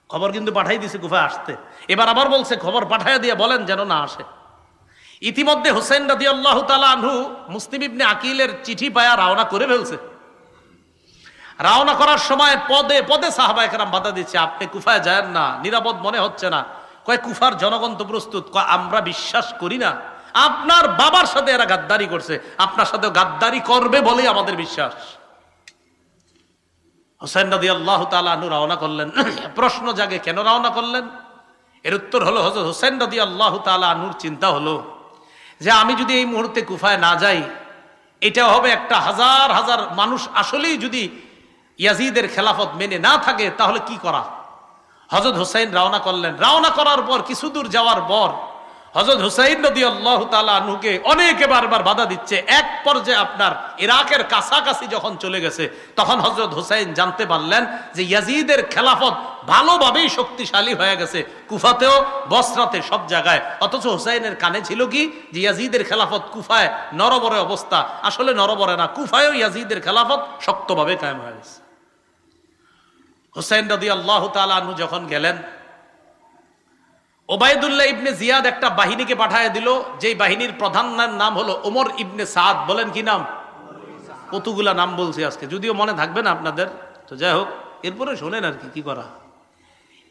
খবর কিন্তু পাঠাই দিছে কুফায় আসতে, এবার আবার বলছে খবর পাঠাইয়া দিয়ে বলেন যেন না আসে। ইতিমধ্যে হুসাইন রাদিয়াল্লাহু তাআলা আনহু মুসলিম ইবনে আকিলের চিঠি পায়া রওনা করে ফেলছে। রওনা করার সময় পদে পদে সাহাবায়ে কেরাম বাধা দিচ্ছে, আপনি কুফায় যায়েন না, নিরাপদ মনে হচ্ছে না। কয় কুফার জনগণ তো প্রস্তুত। কয় আমরা বিশ্বাস করি না, আপনার বাবার সাথে এরা গাদ্দারি করছে, আপনার সাথে গাদ্দারি করবে বলেই আমাদের বিশ্বাস। হুসাইন রাদিয়াল্লাহু তাআলা আনহু রওনা করলেন। প্রশ্ন জাগে, কেন রওনা করলেন? এর উত্তর হলো, হযরত হুসাইন রাদিয়াল্লাহু তাআলা আনহুর চিন্তা হলো যে আমি যদি এই মুহূর্তে কুফায় না যাই, এটা হবে একটা হাজার হাজার মানুষ আসলেই যদি ইয়াজিদের খেলাফত মেনে না থাকে তাহলে কি করা। হযরত হুসাইন রওনা করলেন। রওনা করার পর কিছু দূর যাওয়ার পর হযরত হুসাইন রাদিয়াল্লাহু তাআলা আনহুকে অনেকে বারবার বাধা দিচ্ছে। এক পর্যায়ে আপনার ইরাকের কাছাকাছি যখন চলে গেছে, তখন হযরত হুসাইন জানতে পারলেন যে ইয়াজিদের খেলাফত ভালোভাবেই শক্তিশালী হয়ে গেছে, কুফাতেও বসরাতে সব জায়গায়। অথচ হুসাইনের কানে ছিল কি যে ইয়াজিদের খেলাফত কুফায় নরবরে অবস্থা। আসলে নরবরে না, কুফায়ও ইয়াজিদের খেলাফত শক্তভাবে কায়েম হয়ে গেছে। হুসাইন রাদিয়াল্লাহু তাআলা আনহু যখন গেলেন, উবাইদুল্লাহ ইবনে জিয়াদ একটা বাহিনীকে পাঠিয়ে দিল, যেই বাহিনীর প্রধানের নাম হলো ওমর ইবনে সাদ। বলেন কি নাম? কতগুলা নাম বলছি আজকে, যদিও মনে থাকবে না আপনাদের, তো যাই হোক এরপরে শোনেন আর কি করা।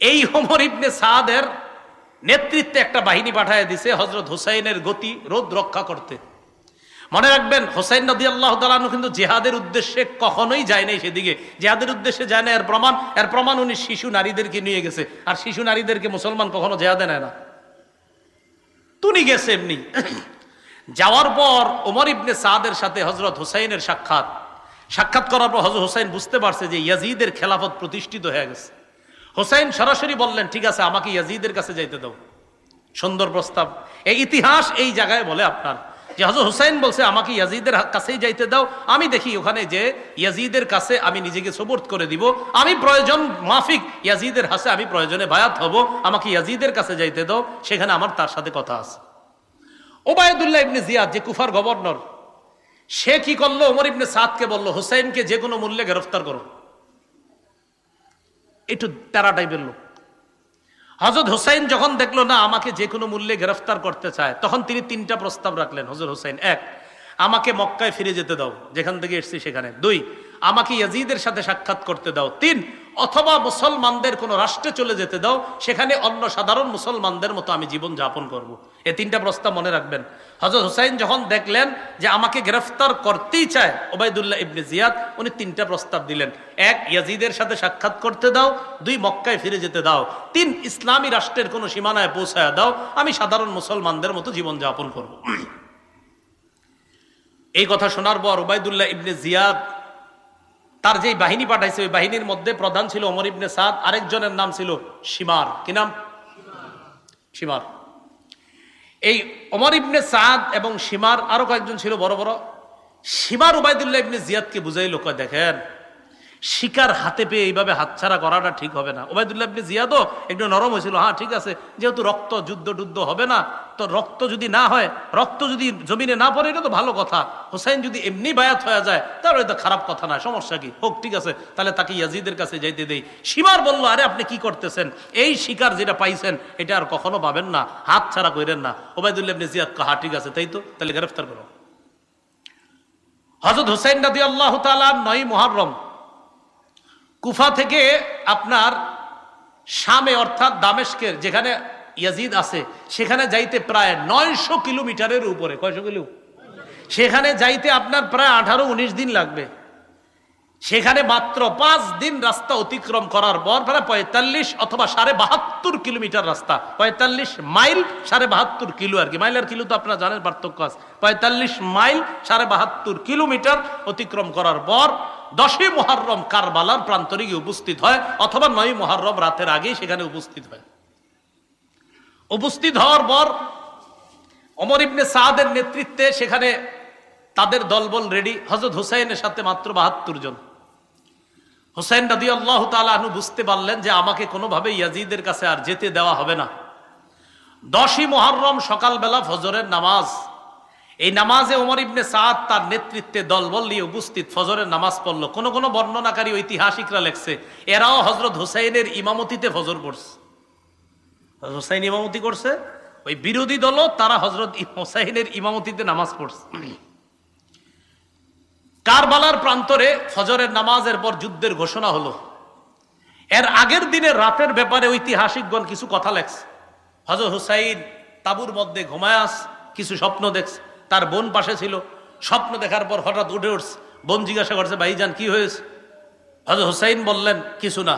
এই ওমর ইবনে সাদের নেতৃত্বে একটা বাহিনী পাঠিয়ে দিছে হযরত হুসাইনের গতি রোধ রক্ষা করতে। মনে রাখবেন, হুসাইন রাদিয়াল্লাহু তাআলা আনহু কিন্তু জিহাদের উদ্দেশ্যে কখনোই যায় নাই সেদিকে। জিহাদের উদ্দেশ্যে যায় না, এর প্রমাণ উনি শিশু নারীদেরকে নিয়ে গেছে। আর শিশু নারীদেরকে মুসলমান কখনো জিহাদে নেয় না, তুমি গেছে এমনি। যাওয়ার পর ওমর ইবনে সাদের সাথে হযরত হুসাইনের সাক্ষাৎ করার পর হযরত হুসাইন বুঝতে পারছে যে ইয়াজিদের খেলাফত প্রতিষ্ঠিত হয়ে গেছে। হুসাইন সরাসরি বললেন, ঠিক আছে আমাকে ইয়াজিদের কাছে যাইতে দাও। সুন্দর প্রস্তাব। এই ইতিহাস এই জায়গায় বলে আপনার যে হযরত হুসাইন বলছে আমাকে ইয়াজিদের কাছেই যাইতে দাও, আমি দেখি ওখানে যে ইয়াজিদের কাছে আমি নিজেকে সুবর্দ করে দিব, আমি প্রয়োজন মাফিক ইয়াজিদের হাতে আমি প্রয়োজনে বায়াত হব, আমাকে ইয়াজিদের কাছে যাইতে দাও, সেখানে আমার তার সাথে কথা আছে। ওবায়দুল্লাহ ইবনে জিয়াদ যে কুফার গভর্নর, সে কি করলো, ওমর ইবনে সাদকে বলল হুসাইনকে যে কোনো মূল্যে গ্রেফতার করো। একটু তেরা টাইপের লোক। হযরত হুসাইন যখন দেখলো না আমাকে যে কোনো মূল্যে গ্রেফতার করতে চায়, তখন তিনি তিনটা প্রস্তাব রাখলেন হযরত হুসাইন। এক, আমাকে মক্কায় ফিরে যেতে দাও, যেখান থেকে এসেছি সেখানে। দুই, আমাকে ইয়াজিদের সাথে সাক্ষাৎ করতে দাও। তিন, অথবা মুসলমানদের কোনো রাষ্ট্রে চলে যেতে দাও, সেখানে অন্য সাধারণ মুসলমানদের মতো আমি জীবন যাপন করব। এই তিনটা প্রস্তাব মনে রাখবেন। হযরত হুসাইন যখন দেখলেন যে আমাকে গ্রেফতার করতেই চায় ওবায়দুল্লাহ ইবনে জিয়াদ, উনি তিনটা প্রস্তাব দিলেন। এক, ইয়াজিদের সাথে সাক্ষাৎ করতে দাও। দুই, মক্কায় ফিরে যেতে দাও। তিন, ইসলামী রাষ্ট্রের কোনো সীমানায় পৌঁছায় দাও, আমি সাধারণ মুসলমানদের মতো জীবন যাপন করব। এই কথা শোনার পর ওবায়দুল্লাহ ইবনে জিয়াদ তার যে বাহিনী পাঠাইছে, ওই বাহিনীর মধ্যে প্রধান ছিল ওমর ইবনে সাদ, আরেকজনের নাম ছিল শিমার। কি নাম? শিমার। এই ওমর ইবনে সাদ এবং শিমার আরো কয়েকজন ছিল বড় বড়। শিমার ওবায়দুল্লাহ ইবনে জিয়াদকে বুঝাইল, কয় দেখেন শিকার হাতে পেয়ে এইভাবে হাতছাড়া করাটা ঠিক হবে না। ওবায়দুল্লাহ ইবনে জিয়াদও একটু নরম হয়েছিল, হ্যাঁ ঠিক আছে, যেহেতু রক্ত যুদ্ধ হবে না, তো রক্ত যদি না হয়, রক্ত যদি জমিনে না পড়ে, এটা তো ভালো কথা। হুসাইন যদি এমনি বায়াত হয়ে যায় তাহলে এটা খারাপ কথা না, সমস্যা কি, হোক ঠিক আছে, তাহলে তাকে ইয়াজিদের কাছে যাইতে দেই। শিমার বলল, আরে আপনি কি করতেছেন, এই শিকার যেটা পাইছেন এটা আর কখনো পাবেন না, হাত ছাড়া করেন না। ওবায়দুল্লাহ ইবনে জিয়াদ হ্যাঁ ঠিক আছে, তাই তো, তাহলে গ্রেফতার করো। হযরত হুসাইন রাদিয়াল্লাহু তাআলা 9 মুহররম কুফা থেকে আপনার শামে অর্থাৎ দামেস্কের যেখানে ইয়াজিদ আছে সেখানে যাইতে প্রায় 900 কিলোমিটারের উপরে। কয়শো কিলো? সেখানে যাইতে আপনার প্রায় 18-19 দিন লাগবে। সেখানে মাত্র 5 দিন রাস্তা অতিক্রম করার পর প্রায় 45 অথবা 72.5 কিলোমিটার রাস্তা, 45 মাইল 72.5 কিলো আর কি, মাইল আর কিলো তো আপনারা জানেন পার্থক্য আছে। 45 মাইল 72.5 কিলোমিটার অতিক্রম করার পর 10ই মুহররম কারবালার প্রান্তরে গিয়ে উপস্থিত হয়, অথবা 9ই মুহররম রাতের আগেই সেখানে উপস্থিত হয়। উপস্থিত হওয়ার পর ওমর ইবনে সাদের নেতৃত্বে সেখানে তাদের দলবল রেডি। হযরত হুসাইনের সাথে মাত্র 72 জন। হুসাইন রাদিয়াল্লাহু তাআলা আনহু বুঝতে পারলেন যে আমাকে কোনোভাবে ইয়াজিদের কাছে আর যেতে দেওয়া হবে না। 10ই মুহররম সকালবেলা ফজরের নামাজ, এই নামাজে ওমর ইবনে সাদ তার নেতৃত্বে দলবল নিয়ে উপস্থিত ফজরের নামাজ পড়লো। কোন কোন বর্ণনাকারী ঐতিহাসিকরা লেখছে এরাও হযরত হুসাইনের ইমামতিতে ফজর পড়ছে। হুসাইন ইমামতি করছে, ওই বিরোধী দলও তারা হযরত হুসাইনের ইমামতিতে নামাজ পড়ছে। কারবালার প্রান্তরে ফজরের নামাজের পর যুদ্ধের ঘোষণা হলো। এর আগের দিনে রাতের ব্যাপারে ঐতিহাসিকগণ কিছু কথা লেখছে। হযরত হুসাইন তাঁবুর মধ্যে ঘুমায়াস কিছু স্বপ্ন দেখছে, তার বোন পাশে ছিল। স্বপ্ন দেখার পর হঠাৎ উঠে উঠছে, বোন জিজ্ঞাসা করছে ভাইজান কি হয়েছে? হযরত হুসাইন বললেন কিছু না।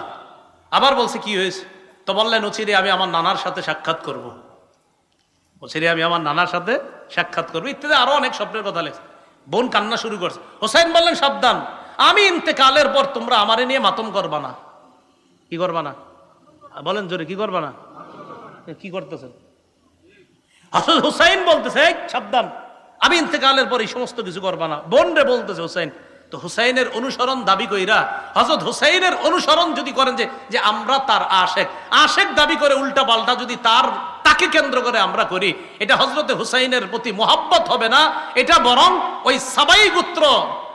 আবার বলছে কি হয়েছে? তো বললেন অচিরে আমি আমার নানার সাথে সাক্ষাৎ করব, অচিরে আমি আমার নানার সাথে সাক্ষাৎ করবো, ইত্যাদি আরো অনেক স্বপ্নের কথা লেখছে। বোন কান্না শুরু করছে। হুসাইন বললেন সাবধান, আমি ইন্তেকালের পর তোমরা আমারে নিয়ে মাতম করবা না। কি করবা না? বলেন জোরে, কি করবা না? কি করতেছেন? হযরত হুসাইন বলতেছে সাবধান, আমি ইন্তেকালের পর এই সমস্ত কিছু করবা না। বোন রে বলতেছে হুসাইন। তো হুসাইনের অনুসরণ দাবি কইরা, হযরত হুসাইনের অনুসরণ যদি করেন যে আমরা তার আশেক দাবি করে উল্টা পাল্টা যদি তাকে কেন্দ্র করে আমরা করি, এটা হযরতে হুসাইনের প্রতি মোহাব্বত হবে না, এটা বরং ওই সাবাই গোত্র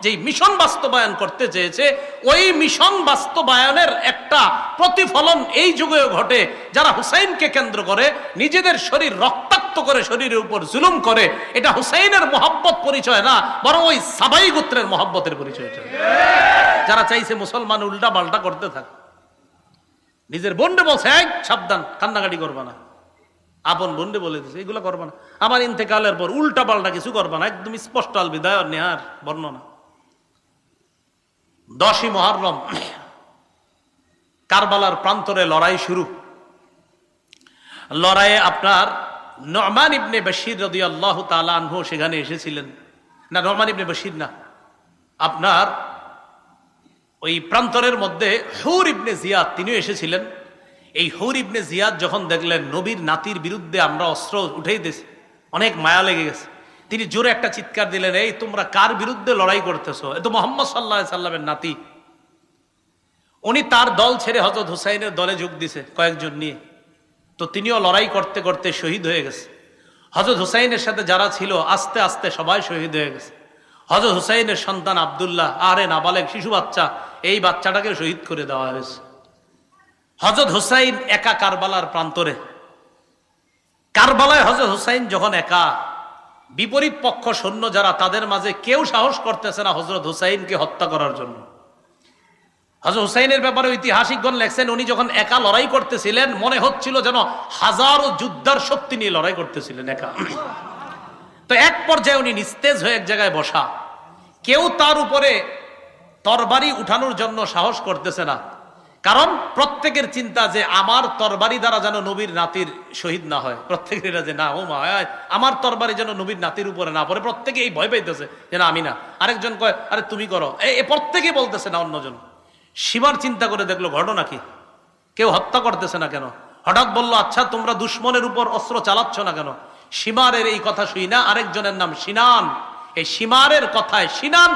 যেই মিশন বাস্তবায়ন করতে চেয়েছে ওই মিশন বাস্তবায়নের একটা প্রতিফলন এই যুগেও ঘটে। যারা হুসাইনকে কেন্দ্র করে নিজেদের শরীর রক্তাক্ত করে, শরীরের উপর জুলুম করে, এটা হুসাইনের মোহাব্বত পরিচয় না, বরং ওই সাবাই গোত্রের মোহাব্বতের পরিচয়। যারা চাইছে মুসলমান উল্টা পাল্টা করতে থাকে, নিজের বোনরে বলছে সাবধান, কান্নাকাটি করবা না। আপন বোনরে বলে দিচ্ছে এগুলো করবা না, আমার ইন্তেকালের পর উল্টা পাল্টা কিছু করবা না। একদম স্পষ্ট আল বিদায় নেহার বর্ণনা। 10ই মুহররম কারবালার প্রান্তরে লড়াই শুরু। লড়াইয়ে আপনার নু'মান ইবনে বশীর রাদিয়াল্লাহু তাআলা আনহু সেখানে এসেছিলেন। না, নু'মান ইবনে বশীর না, আপনার ওই প্রান্তরের মধ্যে হুর ইবনে জিয়াদ তিনিও এসেছিলেন। এই হুর ইবনে জিয়াদ যখন দেখলেন নবীর নাতির বিরুদ্ধে আমরা অস্ত্র উঠেই দিয়েছি, অনেক মায়া লেগে গেছে, তিনি জোরে একটা চিৎকার দিলেন, এই তোমরা কার বিরুদ্ধে লড়াই করতেছো? এ তো মুহাম্মদ সাল্লাল্লাহু আলাইহি সাল্লামের নাতি। উনি তার দল ছেড়ে হযরত হুসাইনের দলে যোগ দিছে কয়েকজন নিয়ে। তো তিনিও লড়াই করতে করতে শহীদ হয়ে গেছে। হযরত হুসাইনের সাথে যারা ছিল আস্তে আস্তে সবাই শহীদ হয়ে গেছে। হযরত হুসাইনের সন্তান আব্দুল্লাহ, আরে নাবালেগ শিশু বাচ্চা, এই বাচ্চাটাকে শহীদ করে দেওয়া হয়েছে। হযরত হুসাইন একা কারবালার প্রান্তরে। কারবালায় হযরত হুসাইন যখন একা, বিপরীত পক্ষ সৈন্য যারা, তাদের মাঝে কেউ সাহস করতেছে না হযরত হুসাইনকে হত্যা করার জন্য। হযরত হুসাইনের ব্যাপারে ঐতিহাসিকগণ লেখছেন, উনি যখন একা লড়াই করতেছিলেন মনে হচ্ছিল যেন হাজারো যোদ্ধার শক্তি নিয়ে লড়াই করতেছিলেন একা। তো এক পর্যায়ে উনি নিস্তেজ হয়ে এক জায়গায় বসা, কেউ তার উপরে তরবারি উঠানোর জন্য সাহস করতেছে না। কারণ প্রত্যেকের চিন্তা যে আমার তরবারি দ্বারা যেন নবীর নাতির শহীদ না হয়। প্রত্যেকের যে না, ও মা, আমার তরবারি যেন নবীর নাতির উপরে না পড়ে। প্রত্যেকে এই ভয় পাইতেছে যে না আমি না। আরেকজন কয় আরে তুমি করো, এই প্রত্যেকে বলতেছে না অন্যজন। সীমার চিন্তা করে দেখলো ঘটনা কি, কেউ হত্যা করতেছে না কেন। হঠাৎ বলল, আচ্ছা তোমরা দুশ্মনের উপর অস্ত্র চালাচ্ছ না কেন? সীমারের এই কথা শুই না, আরেকজনের নাম সিনান। এই সীমারের কথায় সিনান,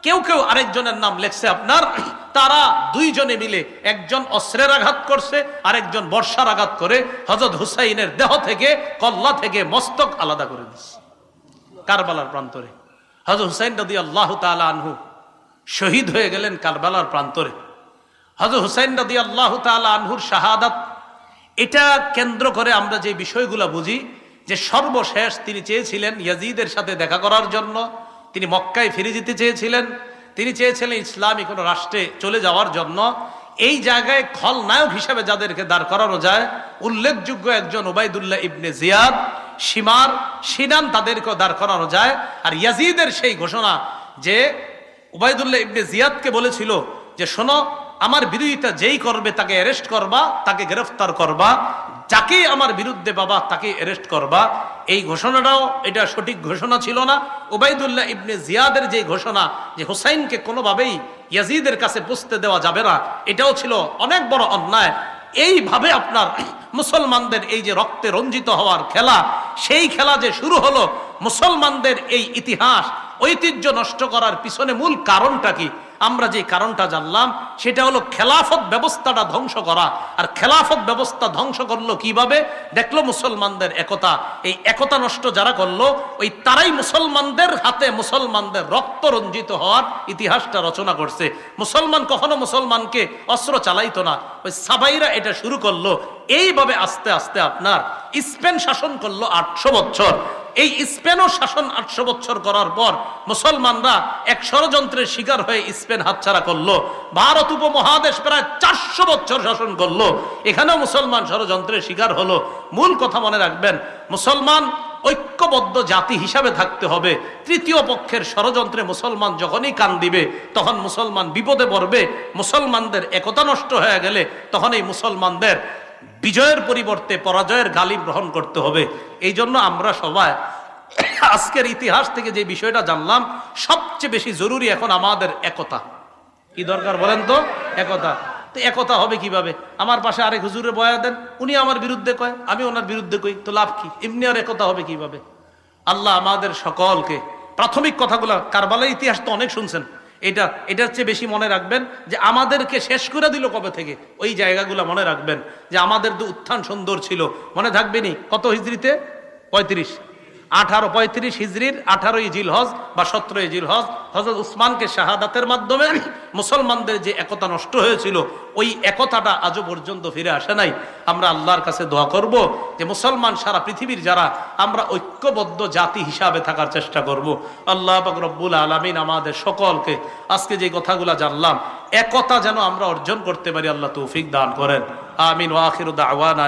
কেউ কেউ আরেকজনের নাম লেখছে আপনার। তারা দুইজনে মিলে, একজন অস্ত্রের আঘাত করছে, আরেকজন বর্ষার আঘাত করে হযরত হুসাইনের দেহ থেকে, কল্লা থেকে মস্তক আলাদা করে দিচ্ছে কারবালার প্রান্তরে। হযরত হুসাইন রাদিয়াল্লাহু তাআলা আনহু শহীদ হয়ে গেলেন কারবালার প্রান্তরে। হযরত হুসাইন রাদিয়াল্লাহু তাআলা আনহুর শাহাদাত, এটা কেন্দ্র করে আমরা যে বিষয়গুলো বুঝি, যে সর্বশেষ তিনি চেয়েছিলেন ইয়াজিদের সাথে দেখা করার জন্য। তিনি মক্কায় ফিরে যেতে চেয়েছিলেন, তিনি চেয়েছিলেন ইসলামী কোনো রাষ্ট্রে চলে যাওয়ার জন্য। এই জায়গায় খলনায়ক হিসেবে যাদেরকে দাঁড় করানো যায়, উল্লেখযোগ্য একজন উবাইদুল্লাহ ইবনে জিয়াদ, সিনান, তাদেরকেও দাঁড় করানো যায়। আর ইয়াজিদের সেই ঘোষণা যে উবাইদুল্লাহ ইবনে জিয়াদকে বলেছিল যে শোনো, আমার বিরোধিতা যেই করবে তাকে অ্যারেস্ট করবা, তাকে গ্রেফতার করবা, যাকেই আমার বিরুদ্ধে পাবা তাকে অ্যারেস্ট করবা। এই ঘোষণাটাও এটা সঠিক ঘোষণা ছিল না। উবাইদুল্লাহ ইবনে জিয়াদের যে ঘোষণা যে হুসাইনকে কোনোভাবেই ইয়াজিদের কাছে পৌঁছতে দেওয়া যাবে না, এটাও ছিল অনেক বড় অন্যায়। এইভাবে আপনার মুসলমানদের এই যে রক্তে রঞ্জিত হওয়ার খেলা, সেই খেলা যে শুরু হলো, মুসলমানদের এই ইতিহাস ঐতিহ্য নষ্ট করার পিছনে মূল কারণটা কি? আমরা যে কারণটা জানলাম সেটা হলো খেলাফত ব্যবস্থাটা ধ্বংস করা। আর খেলাফত ব্যবস্থা ধ্বংস করলো কিভাবে? দেখলো মুসলমানদের একতা, এই একতা নষ্ট যারা করলো, ওই তারাই মুসলমানদের হাতে মুসলমানদের রক্ত রঞ্জিত হওয়ার ইতিহাসটা রচনা করছে। মুসলমান কখনো মুসলমানকে অস্ত্র চালাইতো না, ওই সাবাইরা এটা শুরু করলো। এইভাবে আস্তে আস্তে আপনার স্পেন শাসন করলো 800 বছর। এই স্পেনও শাসন 800 বছর করার পর মুসলমানরা এক ষড়যন্ত্রের শিকার হয়ে স্পেন হাতছাড়া করলো। ভারত উপমহাদেশ প্রায় 400 বছর শাসন করলো, এখানেও মুসলমান ষড়যন্ত্রের শিকার হলো। মূল কথা মনে রাখবেন, মুসলমান ঐক্যবদ্ধ জাতি হিসাবে থাকতে হবে। তৃতীয় পক্ষের ষড়যন্ত্রে মুসলমান যখনই কান দিবে তখন মুসলমান বিপদে পড়বে। মুসলমানদের একতা নষ্ট হয়ে গেলে তখন এই মুসলমানদের বিজয়ের পরিবর্তে পরাজয়ের গালিব গ্রহণ করতে হবে। এই জন্য আমরা সবাই আজকের ইতিহাস থেকে যে বিষয়টা জানলাম, সবচেয়ে বেশি জরুরি এখন আমাদের একতা। কি দরকার বলেন তো? একতা। তো একতা হবে কিভাবে? আমার পাশে আরেক হুজুরে বয়া দেন, উনি আমার বিরুদ্ধে কয়, আমি ওনার বিরুদ্ধে কই, তো লাভ কি? এমনি আর একতা হবে কিভাবে? আল্লাহ আমাদের সকলকে, প্রাথমিক কথাগুলো কারবালার ইতিহাস তো অনেক শুনছেন, এটার চেয়ে বেশি মনে রাখবেন যে আমাদেরকে শেষ করে দিল কবে থেকে, ওই জায়গাগুলো মনে রাখবেন। যে আমাদের তো উত্থান সুন্দর ছিল, মনে থাকবেনি কত হিজরিতে? 1835 হিজরির 18ই জিলহজ বা 17ই জিলহজ হযরত উসমানকে শাহাদাতের মাধ্যমে মুসলমানদের যে একতা নষ্ট হয়েছিল, ওই একতাটা আজও পর্যন্ত ফিরে আসে নাই। আমরা আল্লাহর কাছে দোয়া করব যে মুসলমান সারা পৃথিবীর যারা, আমরা ঐক্যবদ্ধ জাতি হিসাবে থাকার চেষ্টা করব। আল্লাহ পাক রব্বুল আলামিন আমাদের সকলকে আজকে যে কথাগুলো জানলাম, একতা যেন আমরা অর্জন করতে পারি, আল্লাহ তৌফিক দান করেন। আমিন ওয়া আখিরু দাওয়ানা।